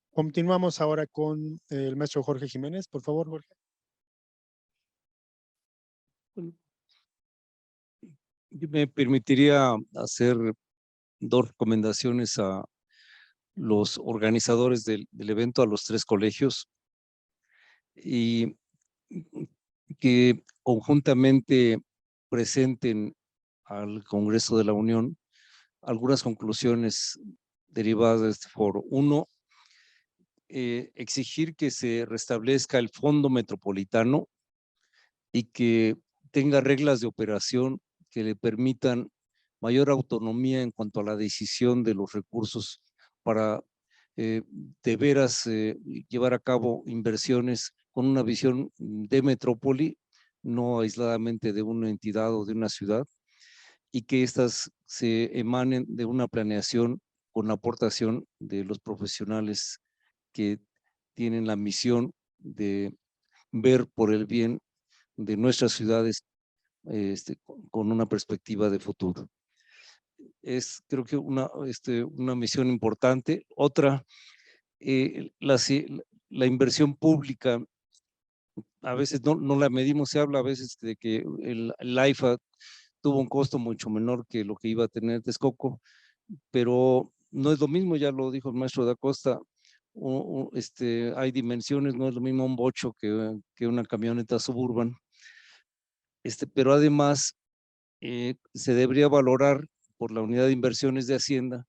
Continuamos ahora con el maestro Jorge Jiménez. Por favor, Jorge. Yo me permitiría hacer 2 recomendaciones a los organizadores del evento, a los 3 colegios, y que conjuntamente presenten al Congreso de la Unión algunas conclusiones derivadas de este foro. 1, exigir que se restablezca el Fondo Metropolitano y que tenga reglas de operación que le permitan mayor autonomía en cuanto a la decisión de los recursos para de veras llevar a cabo inversiones con una visión de metrópoli, no aisladamente de una entidad o de una ciudad, y que éstas se emanen de una planeación con la aportación de los profesionales que tienen la misión de ver por el bien de nuestras ciudades con una perspectiva de futuro. Es, creo que una misión importante. Otra, la inversión pública, a veces no la medimos. Se habla a veces de que el AIFA tuvo un costo mucho menor que lo que iba a tener Texcoco, pero no es lo mismo, ya lo dijo el maestro da Costa. Hay dimensiones, no es lo mismo un bocho que una camioneta Suburban. Pero además se debería valorar por la unidad de inversiones de Hacienda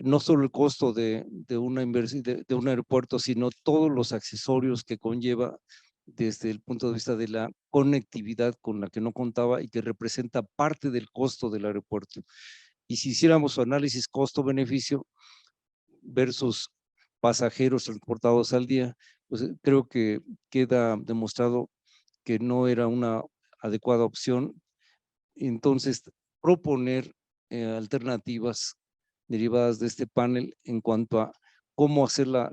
no solo el costo de una inversión de un aeropuerto, sino todos los accesorios que conlleva desde el punto de vista de la conectividad con la que no contaba y que representa parte del costo del aeropuerto. Y si hiciéramos su análisis costo-beneficio versus pasajeros transportados al día, pues creo que queda demostrado que no era una adecuada opción. Entonces, proponer alternativas derivadas de este panel en cuanto a cómo hacer la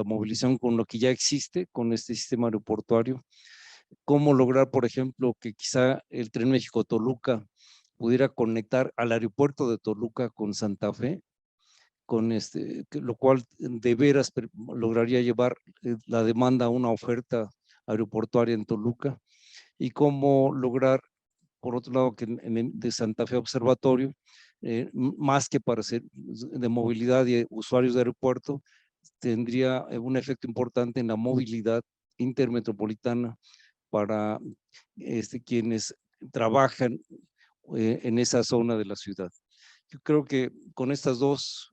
movilización con lo que ya existe, con este sistema aeroportuario, cómo lograr, por ejemplo, que quizá el Tren México-Toluca pudiera conectar al aeropuerto de Toluca con Santa Fe, con lo cual de veras lograría llevar la demanda a una oferta aeroportuaria en Toluca, y cómo lograr, por otro lado, que de Santa Fe Observatorio, más que para ser de movilidad y usuarios de aeropuerto, tendría un efecto importante en la movilidad intermetropolitana para quienes trabajan en esa zona de la ciudad. Yo creo que con estas dos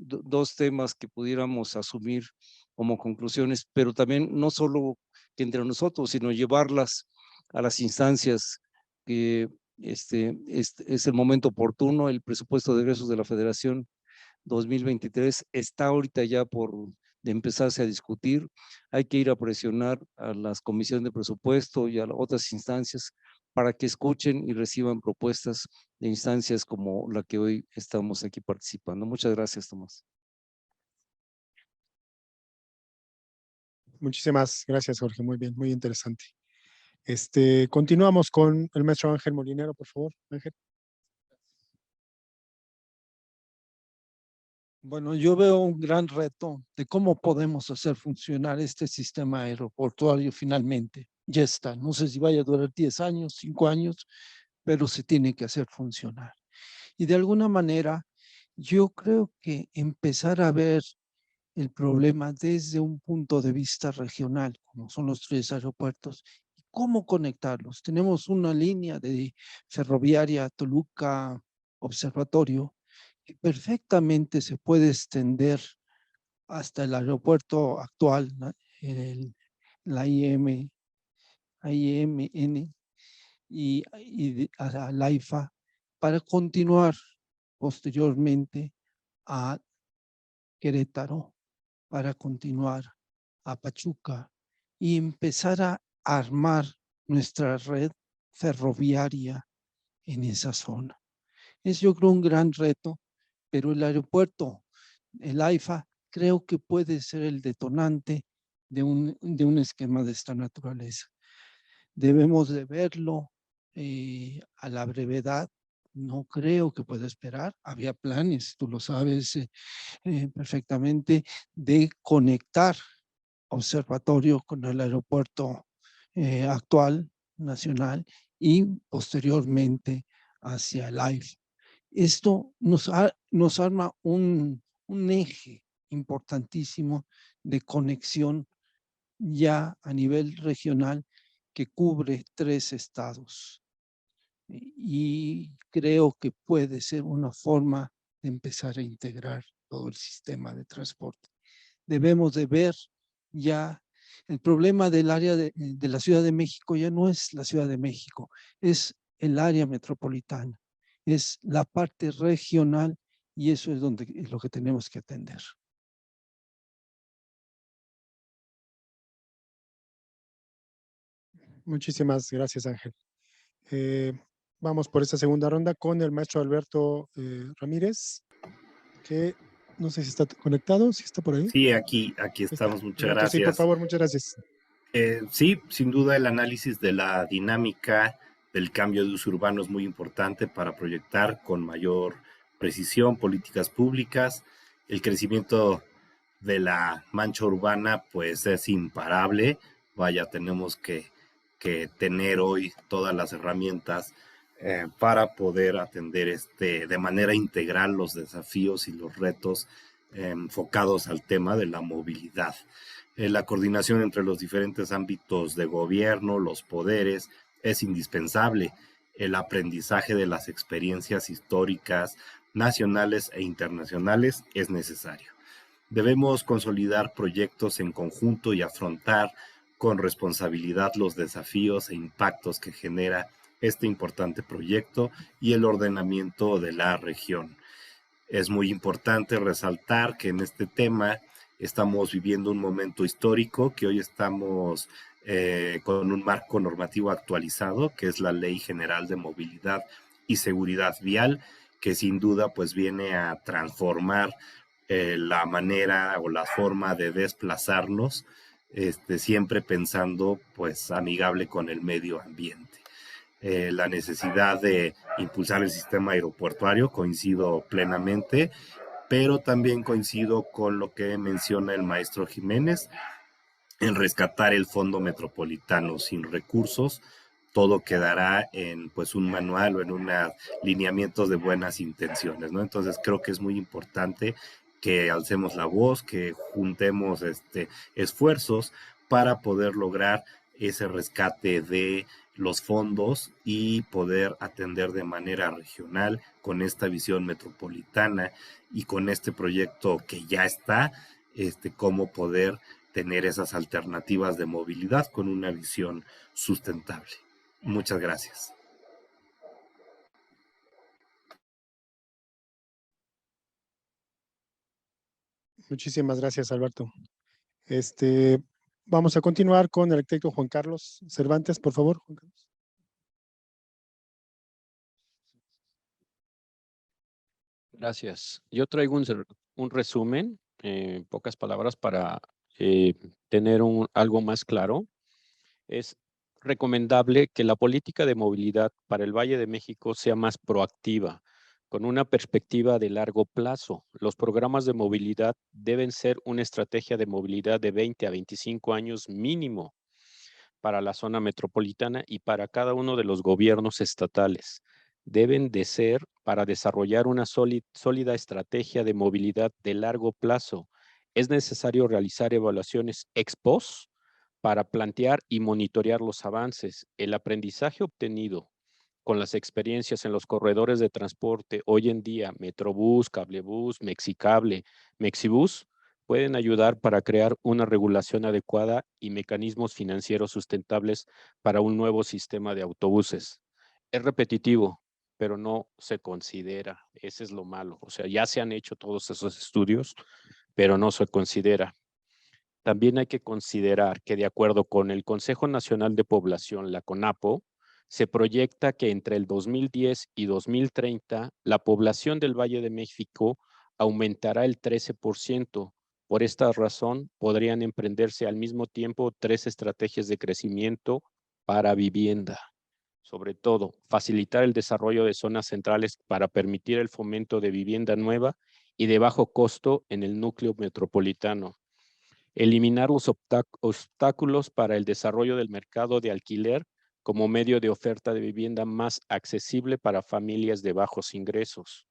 temas que pudiéramos asumir como conclusiones, pero también no solo que entre nosotros, sino llevarlas a las instancias que es el momento oportuno. El presupuesto de egresos de la Federación 2023 está ahorita ya de empezarse a discutir. Hay que ir a presionar a las comisiones de presupuesto y a las otras instancias para que escuchen y reciban propuestas de instancias como la que hoy estamos aquí participando. Muchas gracias, Tomás. Muchísimas gracias, Jorge. Muy bien, muy interesante. Continuamos con el maestro Ángel Molinero, por favor. Ángel. Bueno, yo veo un gran reto de cómo podemos hacer funcionar este sistema aeroportuario finalmente. Ya está, no sé si vaya a durar 10 años, 5 años, pero se tiene que hacer funcionar. Y de alguna manera, yo creo que empezar a ver el problema desde un punto de vista regional, como son los 3 aeropuertos, y cómo conectarlos. Tenemos una línea de ferroviaria Toluca Observatorio que perfectamente se puede extender hasta el aeropuerto actual, la IMN y a la IFA, para continuar posteriormente a Querétaro, para continuar a Pachuca y empezar a armar nuestra red ferroviaria en esa zona. Es, yo creo, un gran reto, pero el aeropuerto, el AIFA, creo que puede ser el detonante de un esquema de esta naturaleza. Debemos de verlo a la brevedad. No creo que pueda esperar. Había planes, tú lo sabes perfectamente, de conectar observatorio con el aeropuerto actual, nacional, y posteriormente hacia el AIFA. Esto nos arma un eje importantísimo de conexión ya a nivel regional que cubre 3 estados. Y creo que puede ser una forma de empezar a integrar todo el sistema de transporte. Debemos de ver ya el problema del área de la Ciudad de México. Ya no es la Ciudad de México, es el área metropolitana, es la parte regional, y eso es lo que tenemos que atender. Muchísimas gracias, Ángel. Vamos por esta segunda ronda con el maestro Alberto Ramírez, que no sé si está conectado, si está por ahí. Sí, aquí estamos, muchas Alberto, gracias. sí, por favor, muchas gracias. Sí, sin duda el análisis de la dinámica del cambio de uso urbano es muy importante para proyectar con mayor precisión políticas públicas. El crecimiento de la mancha urbana pues es imparable. Vaya, tenemos que tener hoy todas las herramientas para poder atender de manera integral los desafíos y los retos enfocados al tema de la movilidad. La coordinación entre los diferentes ámbitos de gobierno, los poderes, es indispensable. El aprendizaje de las experiencias históricas nacionales e internacionales es necesario. Debemos consolidar proyectos en conjunto y afrontar con responsabilidad los desafíos e impactos que genera este importante proyecto y el ordenamiento de la región. Es muy importante resaltar que en este tema estamos viviendo un momento histórico, que hoy estamos con un marco normativo actualizado, que es la Ley General de Movilidad y Seguridad Vial, que sin duda pues viene a transformar la manera o la forma de desplazarnos, siempre pensando pues amigable con el medio ambiente. La necesidad de impulsar el sistema aeroportuario, coincido plenamente, pero también coincido con lo que menciona el maestro Jiménez, en rescatar el fondo metropolitano. Sin recursos, todo quedará en pues un manual o en unos lineamientos de buenas intenciones, ¿no? Entonces creo que es muy importante que alcemos la voz, que juntemos esfuerzos para poder lograr ese rescate de los fondos y poder atender de manera regional con esta visión metropolitana y con este proyecto que ya está, cómo poder tener esas alternativas de movilidad con una visión sustentable. Muchas gracias. Muchísimas gracias, Alberto. Vamos a continuar con el arquitecto Juan Carlos Cervantes, por favor. Juan Carlos. Gracias. Yo traigo un resumen, en pocas palabras, para tener algo más claro. Es recomendable que la política de movilidad para el Valle de México sea más proactiva, con una perspectiva de largo plazo. Los programas de movilidad deben ser una estrategia de movilidad de 20 a 25 años mínimo para la zona metropolitana y para cada uno de los gobiernos estatales. Deben de ser para desarrollar una sólida estrategia de movilidad de largo plazo. Es necesario realizar evaluaciones ex post para plantear y monitorear los avances. El aprendizaje obtenido con las experiencias en los corredores de transporte, hoy en día Metrobús, Cablebús, Mexicable, Mexibús, pueden ayudar para crear una regulación adecuada y mecanismos financieros sustentables para un nuevo sistema de autobuses. Es repetitivo, pero no se considera. Ese es lo malo. O sea, ya se han hecho todos esos estudios, pero no se considera. También hay que considerar que de acuerdo con el Consejo Nacional de Población, la CONAPO, Se proyecta que entre el 2010 y 2030 la población del Valle de México aumentará el 13%. Por esta razón, podrían emprenderse al mismo tiempo 3 estrategias de crecimiento para vivienda. Sobre todo, facilitar el desarrollo de zonas centrales para permitir el fomento de vivienda nueva y de bajo costo en el núcleo metropolitano. Eliminar los obstáculos para el desarrollo del mercado de alquiler como medio de oferta de vivienda más accesible para familias de bajos ingresos.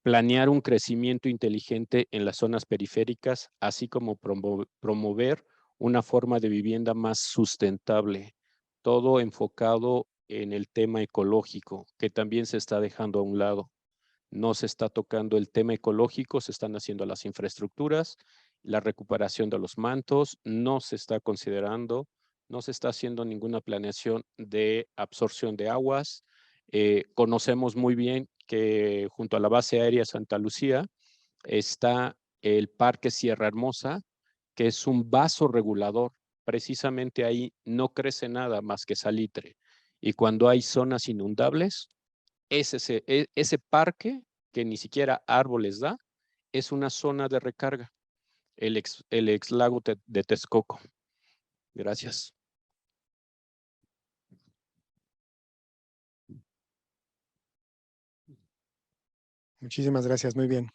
Planear un crecimiento inteligente en las zonas periféricas, así como promover una forma de vivienda más sustentable, todo enfocado en el tema ecológico, que también se está dejando a un lado. No se está tocando el tema ecológico, se están haciendo las infraestructuras, la recuperación de los mantos, no se está considerando, no se está haciendo ninguna planeación de absorción de aguas. Conocemos muy bien que junto a la base aérea Santa Lucía está el Parque Sierra Hermosa, que es un vaso regulador. Precisamente ahí no crece nada más que salitre. Y cuando hay zonas inundables, ese parque, que ni siquiera árboles da, es una zona de recarga, el ex lago de Texcoco. Gracias. Muchísimas gracias, muy bien.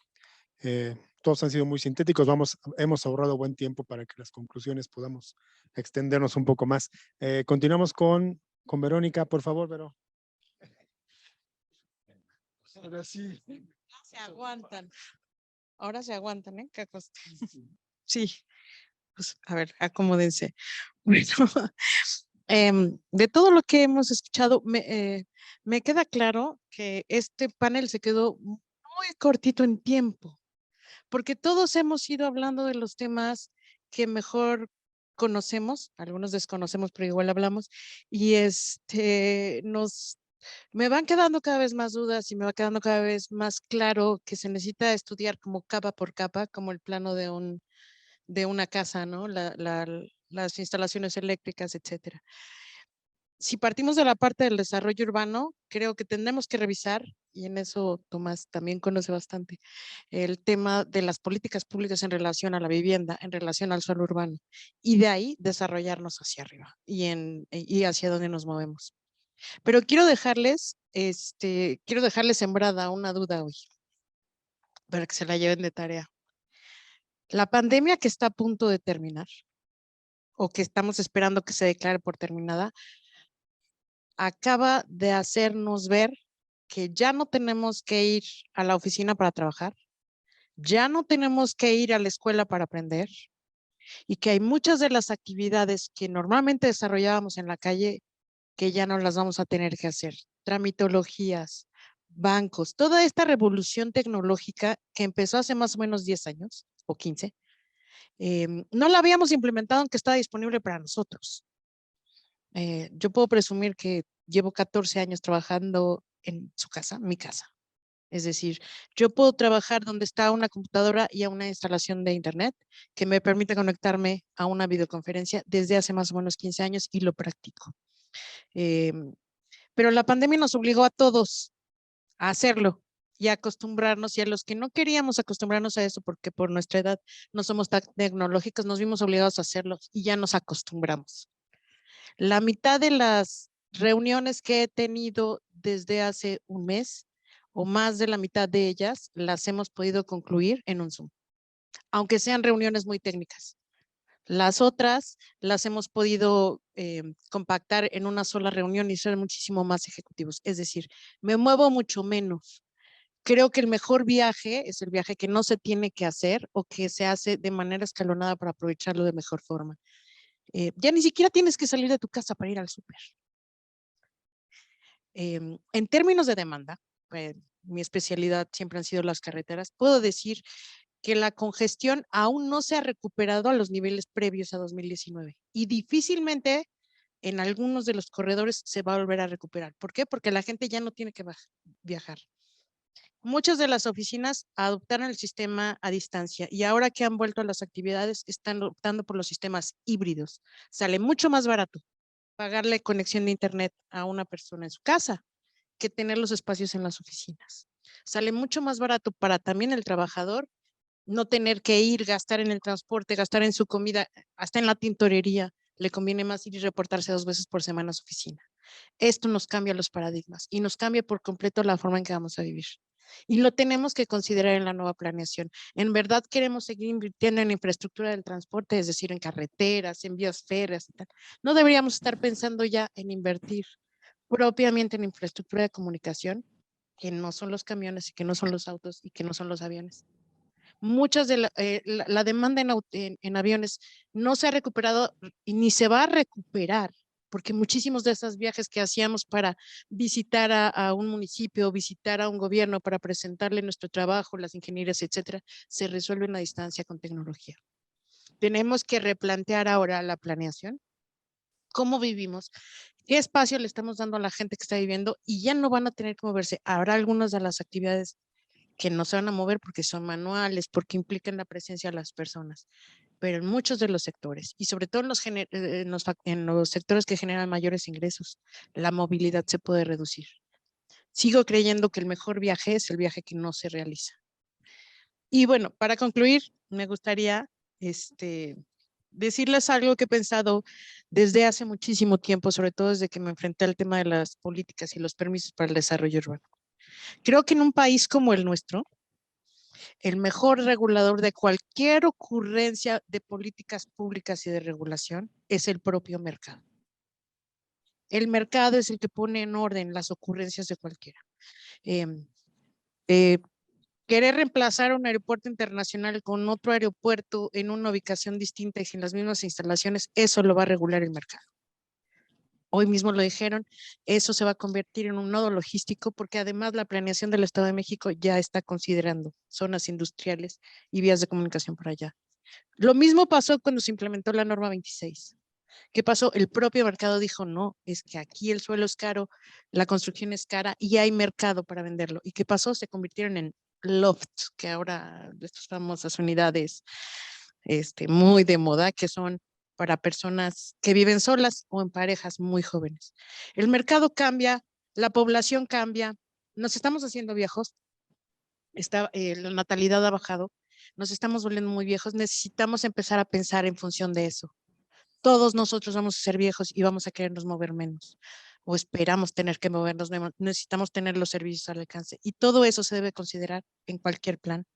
Todos han sido muy sintéticos. Hemos ahorrado buen tiempo para que las conclusiones podamos extendernos un poco más. Continuamos con Verónica, por favor, Vero. Ahora sí. Se aguantan. Ahora se aguantan, ¿eh? ¿Qué cosa? Sí. Pues, a ver, acomódense. Bueno, de todo lo que hemos escuchado, me queda claro que este panel se quedó muy cortito en tiempo, porque todos hemos ido hablando de los temas que mejor conocemos, algunos desconocemos, pero igual hablamos, y me van quedando cada vez más dudas y me va quedando cada vez más claro que se necesita estudiar como capa por capa, como el plano de una casa, ¿no? Las instalaciones eléctricas, etcétera. Si partimos de la parte del desarrollo urbano, creo que tendremos que revisar, y en eso Tomás también conoce bastante, el tema de las políticas públicas en relación a la vivienda, en relación al suelo urbano, y de ahí desarrollarnos hacia arriba y hacia dónde nos movemos. Pero quiero dejarles sembrada una duda hoy, para que se la lleven de tarea. La pandemia que está a punto de terminar, o que estamos esperando que se declare por terminada, acaba de hacernos ver que ya no tenemos que ir a la oficina para trabajar, ya no tenemos que ir a la escuela para aprender, y que hay muchas de las actividades que normalmente desarrollábamos en la calle que ya no las vamos a tener que hacer. Tramitologías, bancos, toda esta revolución tecnológica que empezó hace más o menos 10 años o 15, no la habíamos implementado aunque estaba disponible para nosotros. Yo puedo presumir que llevo 14 años trabajando en su casa, mi casa. Es decir, yo puedo trabajar donde está una computadora y a una instalación de internet que me permite conectarme a una videoconferencia desde hace más o menos 15 años y lo practico. Pero la pandemia nos obligó a todos a hacerlo y a acostumbrarnos, y a los que no queríamos acostumbrarnos a eso porque por nuestra edad no somos tan tecnológicos, nos vimos obligados a hacerlo y ya nos acostumbramos. La mitad de las reuniones que he tenido desde hace un mes, o más de la mitad de ellas, las hemos podido concluir en un Zoom, aunque sean reuniones muy técnicas. Las otras las hemos podido compactar en una sola reunión y ser muchísimo más ejecutivos. Es decir, me muevo mucho menos. Creo que el mejor viaje es el viaje que no se tiene que hacer o que se hace de manera escalonada para aprovecharlo de mejor forma. Ya ni siquiera tienes que salir de tu casa para ir al súper. En términos de demanda, mi especialidad siempre han sido las carreteras, puedo decir que la congestión aún no se ha recuperado a los niveles previos a 2019 y difícilmente en algunos de los corredores se va a volver a recuperar. ¿Por qué? Porque la gente ya no tiene que viajar. Muchas de las oficinas adoptaron el sistema a distancia y ahora que han vuelto a las actividades están optando por los sistemas híbridos. Sale mucho más barato pagarle conexión de internet a una persona en su casa que tener los espacios en las oficinas. Sale mucho más barato para también el trabajador no tener que ir, gastar en el transporte, gastar en su comida, hasta en la tintorería. Le conviene más ir y reportarse 2 veces por semana a su oficina. Esto nos cambia los paradigmas y nos cambia por completo la forma en que vamos a vivir. Y lo tenemos que considerar en la nueva planeación. ¿En verdad queremos seguir invirtiendo en infraestructura del transporte, es decir, en carreteras, en vías férreas y tal? No deberíamos estar pensando ya en invertir propiamente en infraestructura de comunicación, que no son los camiones y que no son los autos y que no son los aviones. Muchas de la demanda en aviones no se ha recuperado y ni se va a recuperar, porque muchísimos de esos viajes que hacíamos para visitar a un municipio, visitar a un gobierno, para presentarle nuestro trabajo, las ingenierías, etcétera, se resuelven a distancia con tecnología. Tenemos que replantear ahora la planeación, cómo vivimos, qué espacio le estamos dando a la gente que está viviendo, y ya no van a tener que moverse. Habrá algunas de las actividades que no se van a mover porque son manuales, porque implican la presencia de las personas, pero en muchos de los sectores, y sobre todo en los sectores que generan mayores ingresos, la movilidad se puede reducir. Sigo creyendo que el mejor viaje es el viaje que no se realiza. Y bueno, para concluir, me gustaría decirles algo que he pensado desde hace muchísimo tiempo, sobre todo desde que me enfrenté al tema de las políticas y los permisos para el desarrollo urbano. Creo que en un país como el nuestro, el mejor regulador de cualquier ocurrencia de políticas públicas y de regulación es el propio mercado. El mercado es el que pone en orden las ocurrencias de cualquiera. Querer reemplazar un aeropuerto internacional con otro aeropuerto en una ubicación distinta y sin las mismas instalaciones, eso lo va a regular el mercado. Hoy mismo lo dijeron, eso se va a convertir en un nodo logístico, porque además la planeación del Estado de México ya está considerando zonas industriales y vías de comunicación para allá. Lo mismo pasó cuando se implementó la norma 26. ¿Qué pasó? El propio mercado dijo, no, es que aquí el suelo es caro, la construcción es cara y hay mercado para venderlo. ¿Y qué pasó? Se convirtieron en lofts, que ahora estas famosas unidades muy de moda, que son para personas que viven solas o en parejas muy jóvenes. El mercado cambia, la población cambia, nos estamos haciendo viejos, la natalidad ha bajado, nos estamos volviendo muy viejos, necesitamos empezar a pensar en función de eso. Todos nosotros vamos a ser viejos y vamos a querernos mover menos, o esperamos tener que movernos menos, necesitamos tener los servicios al alcance, y todo eso se debe considerar en cualquier plan.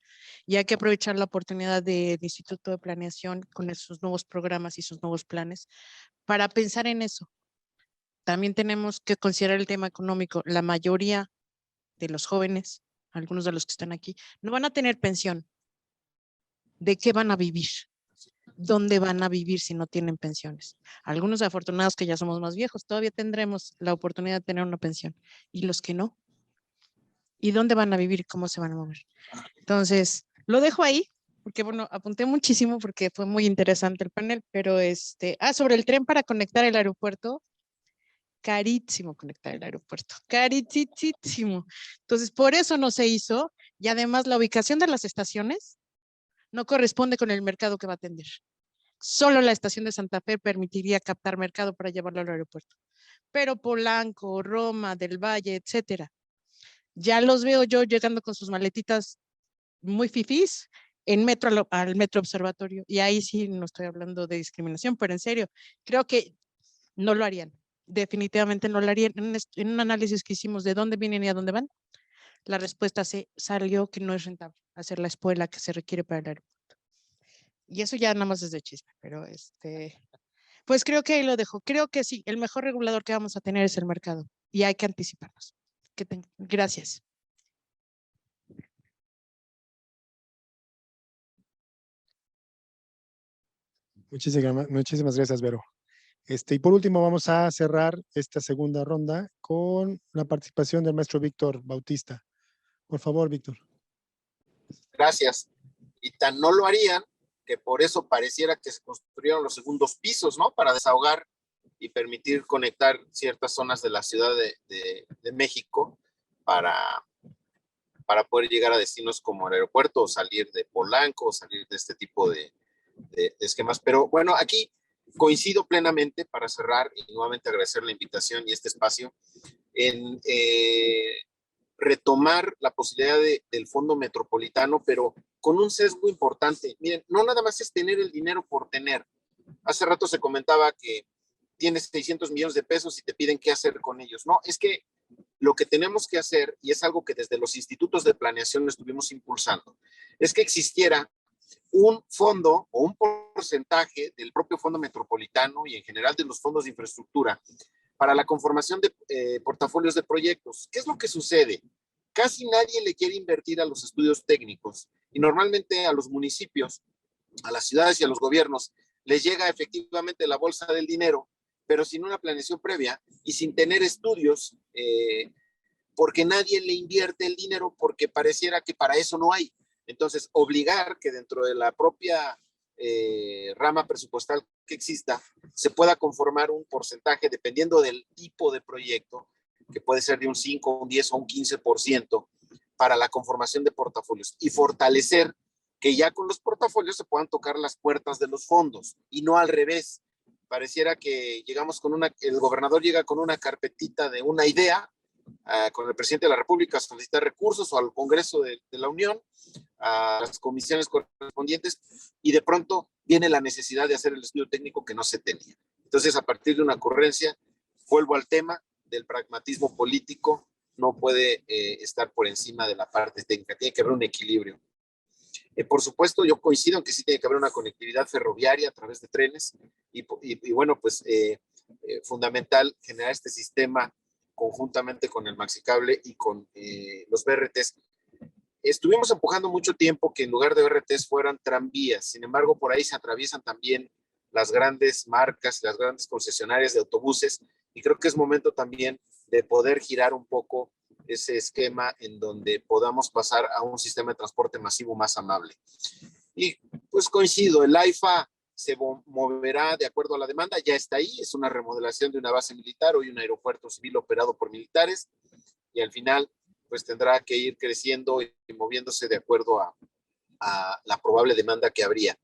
Y hay que aprovechar la oportunidad del Instituto de Planeación con sus nuevos programas y sus nuevos planes para pensar en eso. También tenemos que considerar el tema económico. La mayoría de los jóvenes, algunos de los que están aquí, no van a tener pensión. ¿De qué van a vivir? ¿Dónde van a vivir si no tienen pensiones? Algunos afortunados que ya somos más viejos, todavía tendremos la oportunidad de tener una pensión. ¿Y los que no? ¿Y dónde van a vivir y cómo se van a mover? Entonces, lo dejo ahí, porque bueno, apunté muchísimo porque fue muy interesante el panel, pero sobre el tren para conectar el aeropuerto, carísimo conectar el aeropuerto, carísimo. Entonces, por eso no se hizo, y además la ubicación de las estaciones no corresponde con el mercado que va a atender. Solo la estación de Santa Fe permitiría captar mercado para llevarlo al aeropuerto. Pero Polanco, Roma, del Valle, etcétera, ya los veo yo llegando con sus maletitas muy fifís en metro al Metro Observatorio. Y ahí sí no estoy hablando de discriminación, pero en serio, creo que no lo harían. Definitivamente no lo harían. En un análisis que hicimos de dónde vienen y a dónde van, la respuesta salió que no es rentable hacer la espuela que se requiere para el aeropuerto. Y eso ya nada más es de chisme, pero pues creo que ahí lo dejo. Creo que sí, el mejor regulador que vamos a tener es el mercado y hay que anticiparnos. Gracias. Muchísimas gracias, Vero. Y por último, vamos a cerrar esta segunda ronda con la participación del maestro Víctor Bautista. Por favor, Víctor. Gracias. Y tan no lo harían que por eso pareciera que se construyeron los segundos pisos, ¿no? Para desahogar y permitir conectar ciertas zonas de la Ciudad de México para poder llegar a destinos como el aeropuerto o salir de Polanco o salir de este tipo de esquemas. Pero bueno, aquí Coincido plenamente, para cerrar y nuevamente agradecer la invitación y este espacio, en retomar la posibilidad del Fondo Metropolitano, pero con un sesgo importante. Miren, no nada más es tener el dinero por tener. Hace rato se comentaba que tienes 600 millones de pesos y te piden qué hacer con ellos. No, es que lo que tenemos que hacer, y es algo que desde los institutos de planeación estuvimos impulsando, es que existiera un fondo o un porcentaje del propio Fondo Metropolitano y en general de los fondos de infraestructura para la conformación de portafolios de proyectos. ¿Qué es lo que sucede? Casi nadie le quiere invertir a los estudios técnicos y normalmente a los municipios, a las ciudades y a los gobiernos les llega efectivamente la bolsa del dinero, pero sin una planeación previa y sin tener estudios, porque nadie le invierte el dinero porque pareciera que para eso no hay. Entonces, obligar que dentro de la propia rama presupuestal que exista, se pueda conformar un porcentaje dependiendo del tipo de proyecto, que puede ser de un 5, un 10 o un 15% para la conformación de portafolios y fortalecer que ya con los portafolios se puedan tocar las puertas de los fondos y no al revés. Pareciera que llegamos con el gobernador llega con una carpetita de una idea, con el presidente de la República a solicitar recursos o al Congreso de la Unión, a las comisiones correspondientes, y de pronto viene la necesidad de hacer el estudio técnico que no se tenía. Entonces, a partir de una ocurrencia, vuelvo al tema del pragmatismo político, no puede estar por encima de la parte técnica, tiene que haber un equilibrio. Por supuesto, yo coincido en que sí tiene que haber una conectividad ferroviaria a través de trenes y bueno, pues fundamental generar este sistema conjuntamente con el Maxicable y con los BRTs. Estuvimos empujando mucho tiempo que en lugar de BRTs fueran tranvías, sin embargo, por ahí se atraviesan también las grandes marcas, las grandes concesionarias de autobuses, y creo que es momento también de poder girar un poco ese esquema en donde podamos pasar a un sistema de transporte masivo más amable. Y pues coincido, el AIFA se moverá de acuerdo a la demanda, ya está ahí, es una remodelación de una base militar, hoy un aeropuerto civil operado por militares, y al final pues tendrá que ir creciendo y moviéndose de acuerdo a la probable demanda que habría.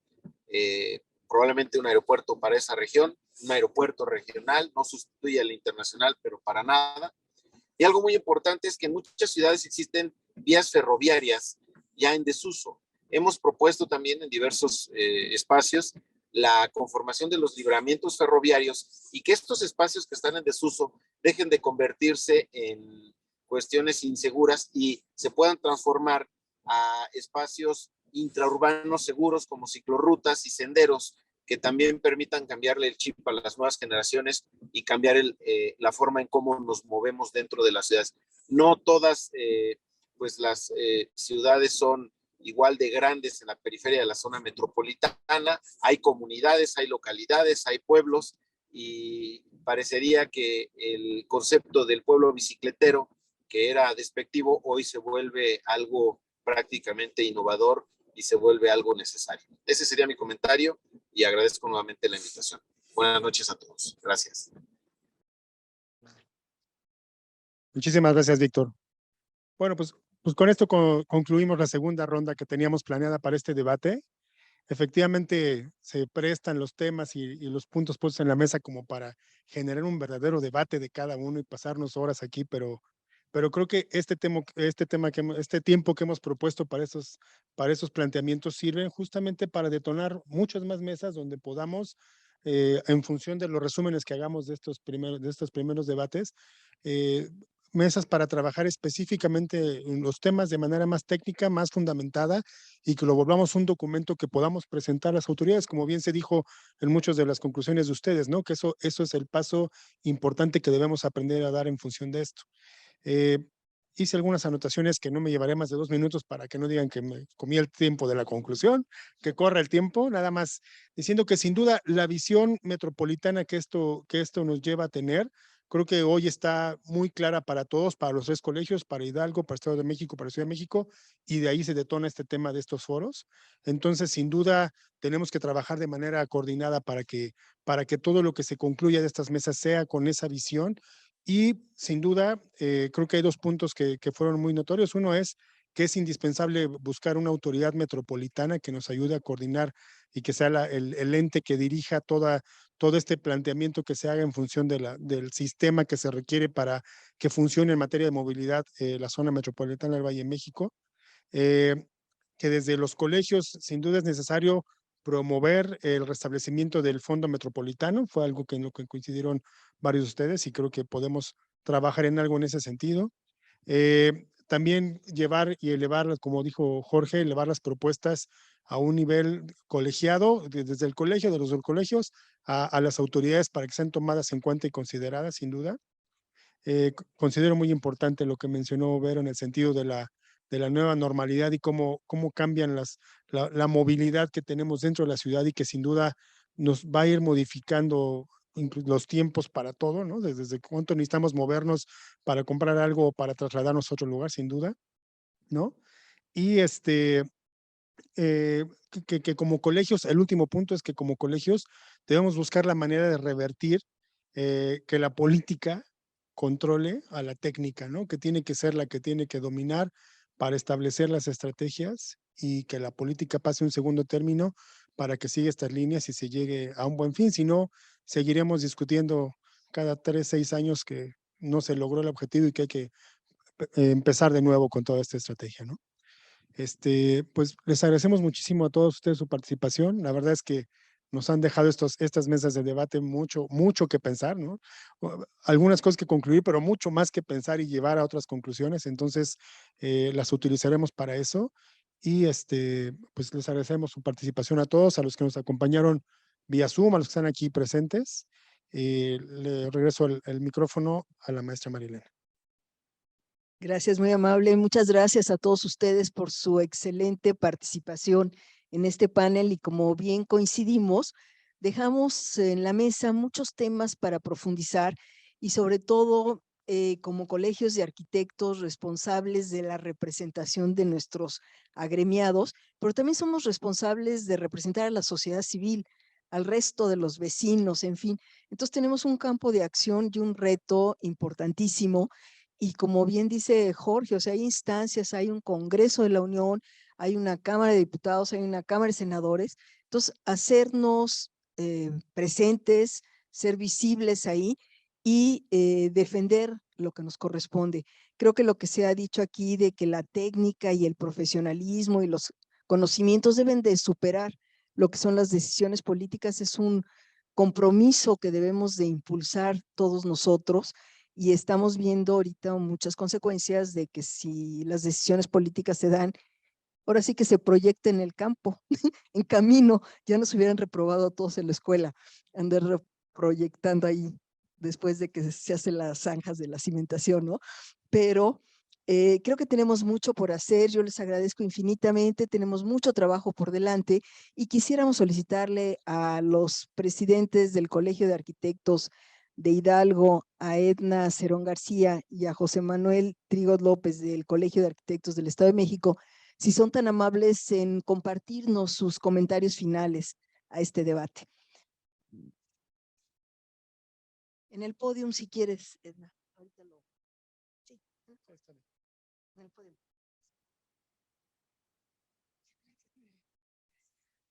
Probablemente un aeropuerto para esa región, un aeropuerto regional, no sustituye al internacional, pero para nada. Y algo muy importante es que en muchas ciudades existen vías ferroviarias ya en desuso. Hemos propuesto también en diversos espacios la conformación de los libramientos ferroviarios y que estos espacios que están en desuso dejen de convertirse en cuestiones inseguras y se puedan transformar a espacios intraurbanos seguros como ciclorrutas y senderos que también permitan cambiarle el chip a las nuevas generaciones y cambiar la forma en cómo nos movemos dentro de las ciudades. No todas pues las ciudades son igual de grandes en la periferia de la zona metropolitana, hay comunidades, hay localidades, hay pueblos, y parecería que el concepto del pueblo bicicletero, que era despectivo, hoy se vuelve algo prácticamente innovador y se vuelve algo necesario. Ese sería mi comentario y agradezco nuevamente la invitación. Buenas noches a todos. Gracias. Muchísimas gracias, Víctor. Bueno, pues con esto concluimos la segunda ronda que teníamos planeada para este debate. Efectivamente, se prestan los temas y los puntos puestos en la mesa como para generar un verdadero debate de cada uno y pasarnos horas aquí, pero creo que este tiempo que hemos propuesto para esos planteamientos sirven justamente para detonar muchas más mesas donde podamos, en función de los resúmenes que hagamos de estos primeros debates, mesas para trabajar específicamente en los temas de manera más técnica, más fundamentada, y que lo volvamos un documento que podamos presentar a las autoridades, como bien se dijo en muchas de las conclusiones de ustedes, ¿no? Que eso es el paso importante que debemos aprender a dar en función de esto. Hice algunas anotaciones que no me llevaré más de 2 minutos para que no digan que me comí el tiempo de la conclusión, que corra el tiempo, nada más diciendo que sin duda la visión metropolitana que esto nos lleva a tener, creo que hoy está muy clara para todos, para los 3 colegios, para Hidalgo, para Estado de México, para Ciudad de México, y de ahí se detona este tema de estos foros. Entonces, sin duda, tenemos que trabajar de manera coordinada para que todo lo que se concluya de estas mesas sea con esa visión. Y sin duda, creo que hay 2 puntos que fueron muy notorios. Uno es que es indispensable buscar una autoridad metropolitana que nos ayude a coordinar y que sea el ente que dirija todo este planteamiento que se haga en función del sistema que se requiere para que funcione en materia de movilidad la zona metropolitana del Valle de México. Que desde los colegios, sin duda es necesario promover el restablecimiento del Fondo Metropolitano, fue algo que en lo que coincidieron varios de ustedes y creo que podemos trabajar en algo en ese sentido. También llevar y elevar, como dijo Jorge, elevar las propuestas a un nivel colegiado, desde el colegio, de los colegios, a las autoridades para que sean tomadas en cuenta y consideradas, sin duda. Considero muy importante lo que mencionó Vero en el sentido de la nueva normalidad y cómo cambian la movilidad que tenemos dentro de la ciudad y que sin duda nos va a ir modificando los tiempos para todo, ¿no? Desde cuánto necesitamos movernos para comprar algo o para trasladarnos a otro lugar, sin duda, ¿no? Y que como colegios, el último punto es que como colegios debemos buscar la manera de revertir que la política controle a la técnica, ¿no? Que tiene que ser la que tiene que dominar para establecer las estrategias y que la política pase un segundo término para que siga estas líneas y se llegue a un buen fin. Si no, seguiremos discutiendo cada 3, 6 años que no se logró el objetivo y que hay que empezar de nuevo con toda esta estrategia, ¿no? Pues les agradecemos muchísimo a todos ustedes su participación. La verdad es que nos han dejado estas mesas de debate mucho que pensar, ¿no? Algunas cosas que concluir, pero mucho más que pensar y llevar a otras conclusiones. Entonces, las utilizaremos para eso. Y pues les agradecemos su participación a todos, a los que nos acompañaron vía Zoom, a los que están aquí presentes. Le regreso el micrófono a la maestra Marilena. Gracias, muy amable. Muchas gracias a todos ustedes por su excelente participación en este panel y como bien coincidimos, dejamos en la mesa muchos temas para profundizar y sobre todo como colegios de arquitectos responsables de la representación de nuestros agremiados, pero también somos responsables de representar a la sociedad civil, al resto de los vecinos, en fin. Entonces tenemos un campo de acción y un reto importantísimo. Y como bien dice Jorge, o sea, hay instancias, hay un Congreso de la Unión, hay una Cámara de Diputados, hay una Cámara de Senadores. Entonces, hacernos presentes, ser visibles ahí y defender lo que nos corresponde. Creo que lo que se ha dicho aquí de que la técnica y el profesionalismo y los conocimientos deben de superar lo que son las decisiones políticas es un compromiso que debemos de impulsar todos nosotros. Y estamos viendo ahorita muchas consecuencias de que si las decisiones políticas se dan, ahora sí que se proyecta en el campo, en camino, ya nos hubieran reprobado a todos en la escuela, andar proyectando ahí después de que se hacen las zanjas de la cimentación, ¿no? Pero creo que tenemos mucho por hacer, yo les agradezco infinitamente, tenemos mucho trabajo por delante y quisiéramos solicitarle a los presidentes del Colegio de Arquitectos de Hidalgo, a Edna Cerón García y a José Manuel Trigot López del Colegio de Arquitectos del Estado de México, si son tan amables en compartirnos sus comentarios finales a este debate. En el podium, si quieres, Edna. Ahorita lo... Sí, en el podium.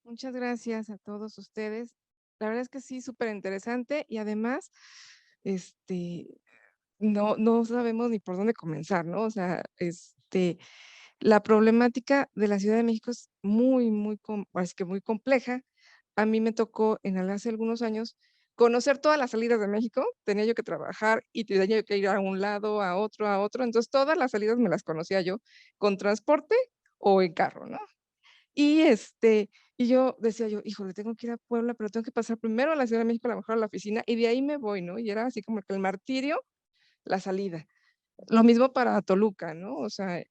Muchas gracias a todos ustedes. La verdad es que sí, súper interesante y además, no sabemos ni por dónde comenzar, ¿no? O sea, la problemática de la Ciudad de México es muy compleja. A mí me tocó hace algunos años conocer todas las salidas de México. Tenía yo que trabajar y tenía yo que ir a un lado, a otro. Entonces, todas las salidas me las conocía yo con transporte o en carro, ¿no? Y yo decía yo, híjole, tengo que ir a Puebla, pero tengo que pasar primero a la Ciudad de México, a lo mejor a la oficina, y de ahí me voy, ¿no? Y era así como que el martirio, la salida. Lo mismo para Toluca, ¿no? O sea,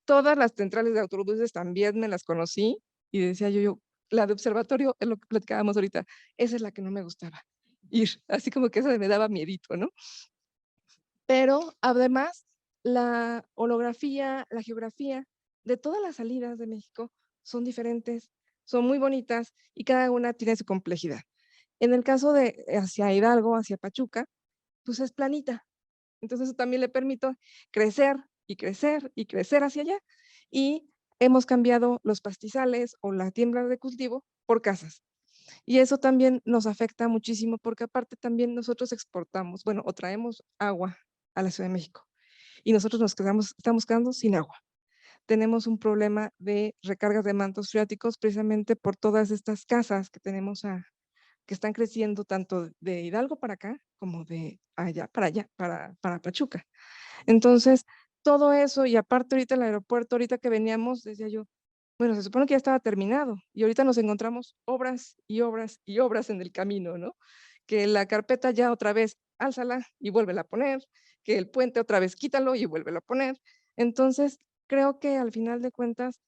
todas las centrales de autobuses también me las conocí y decía yo, la de observatorio, es lo que platicábamos ahorita, esa es la que no me gustaba ir, así como que esa me daba miedito, ¿no? Pero además, la orografía, la geografía de todas las salidas de México son diferentes, son muy bonitas y cada una tiene su complejidad. En el caso de hacia Hidalgo, hacia Pachuca, pues es planita. Entonces eso también le permite crecer y crecer y crecer hacia allá. y hemos cambiado los pastizales o la tienda de cultivo por casas. Y eso también nos afecta muchísimo porque aparte también nosotros exportamos, bueno, o traemos agua a la Ciudad de México y nosotros estamos quedando sin agua. Tenemos un problema de recargas de mantos freáticos precisamente por todas estas casas que tenemos que están creciendo tanto de Hidalgo para acá como de allá, para Pachuca. Entonces, todo eso, y aparte ahorita el aeropuerto, ahorita que veníamos, decía yo, bueno, se supone que ya estaba terminado y ahorita nos encontramos obras y obras y obras en el camino, ¿no? Que la carpeta ya otra vez, álzala y vuélvela a poner, que el puente otra vez quítalo y vuélvelo a poner. Entonces, creo que al final de cuentas,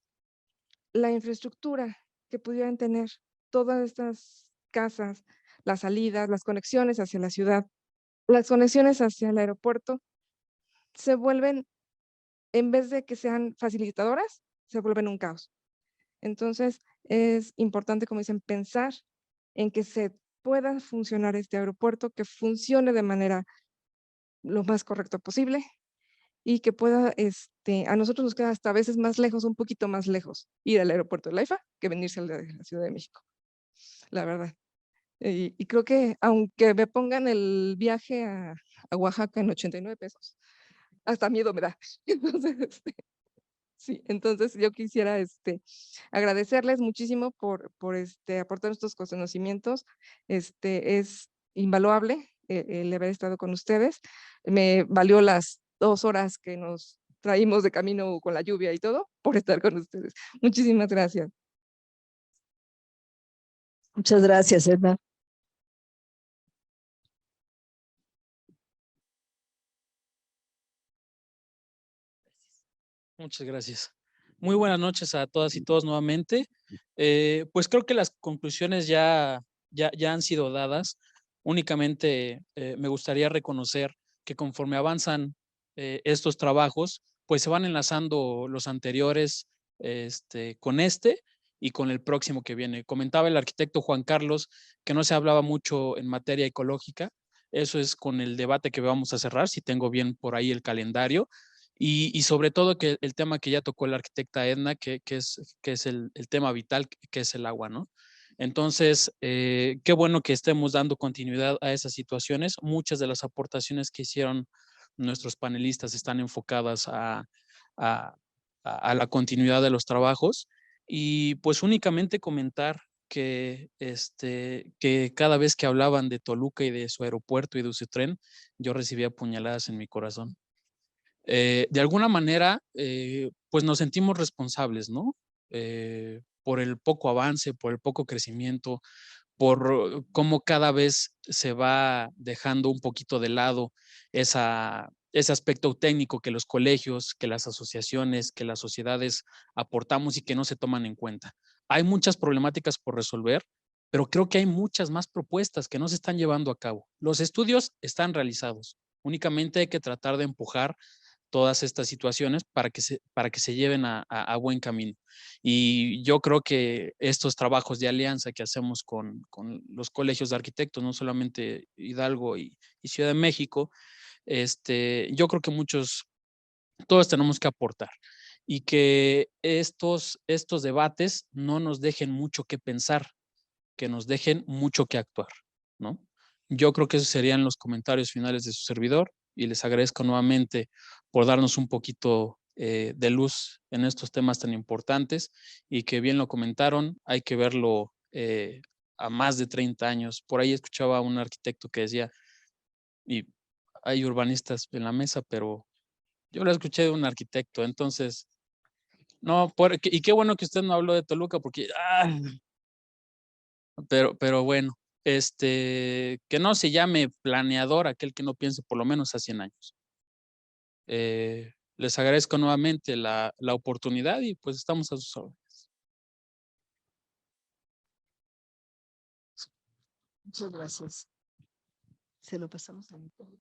la infraestructura que pudieran tener todas estas casas, las salidas, las conexiones hacia la ciudad, las conexiones hacia el aeropuerto, se vuelven, en vez de que sean facilitadoras, se vuelven un caos. Entonces, es importante, como dicen, pensar en que se pueda funcionar este aeropuerto, que funcione de manera lo más correcto posible y que pueda, a nosotros nos queda hasta a veces más lejos, un poquito más lejos, ir al aeropuerto de la IFA que venirse al de la Ciudad de México, la verdad. Y creo que aunque me pongan el viaje a Oaxaca en 89 pesos, hasta miedo me da. Entonces, sí, entonces yo quisiera agradecerles muchísimo por aportar estos conocimientos. Es invaluable el haber estado con ustedes. Me valió las 2 horas que nos traímos de camino con la lluvia y todo por estar con ustedes. Muchísimas gracias. Muchas gracias, Edna. Muchas gracias. Muy buenas noches a todas y todos nuevamente. Pues creo que las conclusiones ya han sido dadas. Únicamente me gustaría reconocer que conforme avanzan estos trabajos, pues se van enlazando los anteriores con y con el próximo que viene. Comentaba el arquitecto Juan Carlos que no se hablaba mucho en materia ecológica. Eso es con el debate que vamos a cerrar, si tengo bien por ahí el calendario. Y sobre todo que el tema que ya tocó la arquitecta Edna, que es el tema vital, que es el agua, ¿no? Entonces, qué bueno que estemos dando continuidad a esas situaciones. Muchas de las aportaciones que hicieron nuestros panelistas están enfocadas a la continuidad de los trabajos. Y pues únicamente comentar que cada vez que hablaban de Toluca y de su aeropuerto y de su tren, yo recibía puñaladas en mi corazón. De alguna manera, pues nos sentimos responsables, ¿no? Por el poco avance, por el poco crecimiento, por cómo cada vez se va dejando un poquito de lado ese aspecto técnico que los colegios, que las asociaciones, que las sociedades aportamos y que no se toman en cuenta. Hay muchas problemáticas por resolver, pero creo que hay muchas más propuestas que no se están llevando a cabo. Los estudios están realizados, únicamente hay que tratar de empujar todas estas situaciones para que se lleven a buen camino. Y yo creo que estos trabajos de alianza que hacemos con los colegios de arquitectos, no solamente Hidalgo y Ciudad de México, yo creo que todos tenemos que aportar y que estos debates no nos dejen mucho que pensar, que nos dejen mucho que actuar, ¿no? Yo creo que esos serían los comentarios finales de su servidor y les agradezco nuevamente por darnos un poquito de luz en estos temas tan importantes y que bien lo comentaron, hay que verlo a más de 30 años. Por ahí escuchaba a un arquitecto que decía, y hay urbanistas en la mesa, pero yo lo escuché de un arquitecto, entonces, no, y qué bueno que usted no habló de Toluca porque, pero bueno, que no se llame planeador aquel que no piense por lo menos a 100 años. Les agradezco nuevamente la oportunidad y pues estamos a sus órdenes. Muchas gracias. Se lo pasamos a Nicole.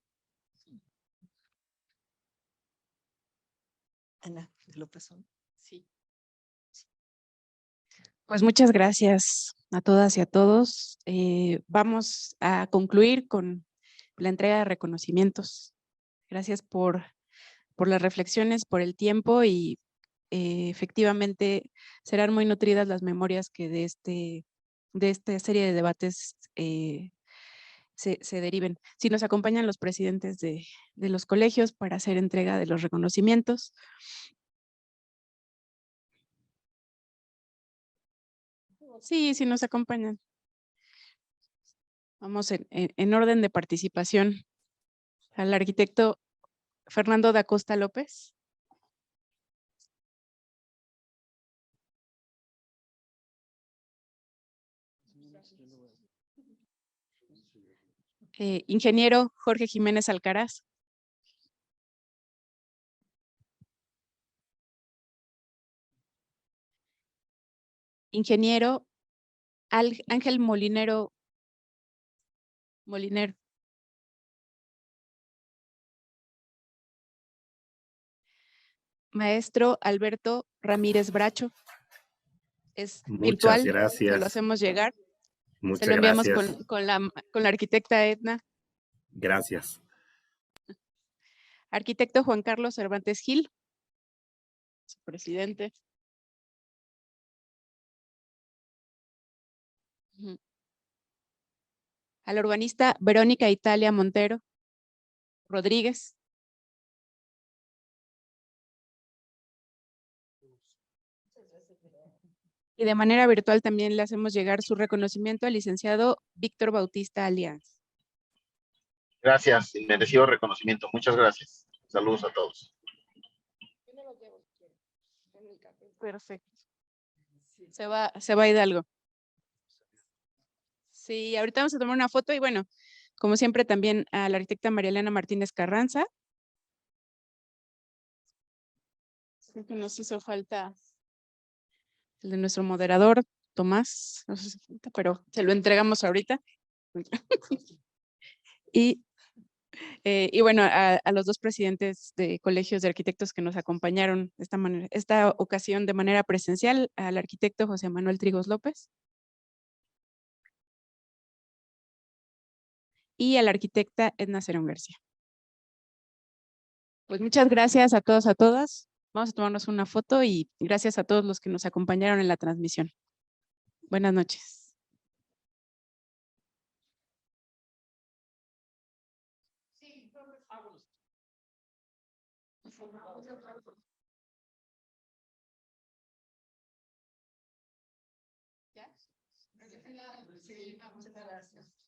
Ana, ¿te lo pasó? Sí. Pues muchas gracias a todas y a todos. Vamos a concluir con la entrega de reconocimientos. Gracias por las reflexiones, por el tiempo y efectivamente serán muy nutridas las memorias que de esta serie de debates se deriven. Si nos acompañan los presidentes de los colegios para hacer entrega de los reconocimientos. Sí, sí nos acompañan. Vamos en orden de participación. Al arquitecto Fernando da Costa López. Ingeniero Jorge Jiménez Alcaraz. Ingeniero Ángel Molinero. Maestro Alberto Ramírez Bracho. Es Muchas virtual, se lo gracias. hacemos llegar. Se Muchas lo enviamos gracias. con la arquitecta Edna. Gracias. Arquitecto Juan Carlos Cervantes Gil, su presidente. A la urbanista Verónica Italia Montero Rodríguez. Y de manera virtual también le hacemos llegar su reconocimiento al licenciado Víctor Bautista Alianz. Gracias, merecido reconocimiento. Muchas gracias. Saludos a todos. Perfecto. Se va a Hidalgo. Sí, ahorita vamos a tomar una foto y bueno, como siempre también a la arquitecta María Elena Martínez Carranza. Creo que nos hizo falta el de nuestro moderador, Tomás, no sé si falta, pero se lo entregamos ahorita. Y bueno, a los dos presidentes de colegios de arquitectos que nos acompañaron esta ocasión de manera presencial, al arquitecto José Manuel Trigos López y a la arquitecta Edna Cerón García. Pues muchas gracias a todos, a todas. Vamos a tomarnos una foto y gracias a todos los que nos acompañaron en la transmisión. Buenas noches. ¿Ya? Sí, muchas gracias.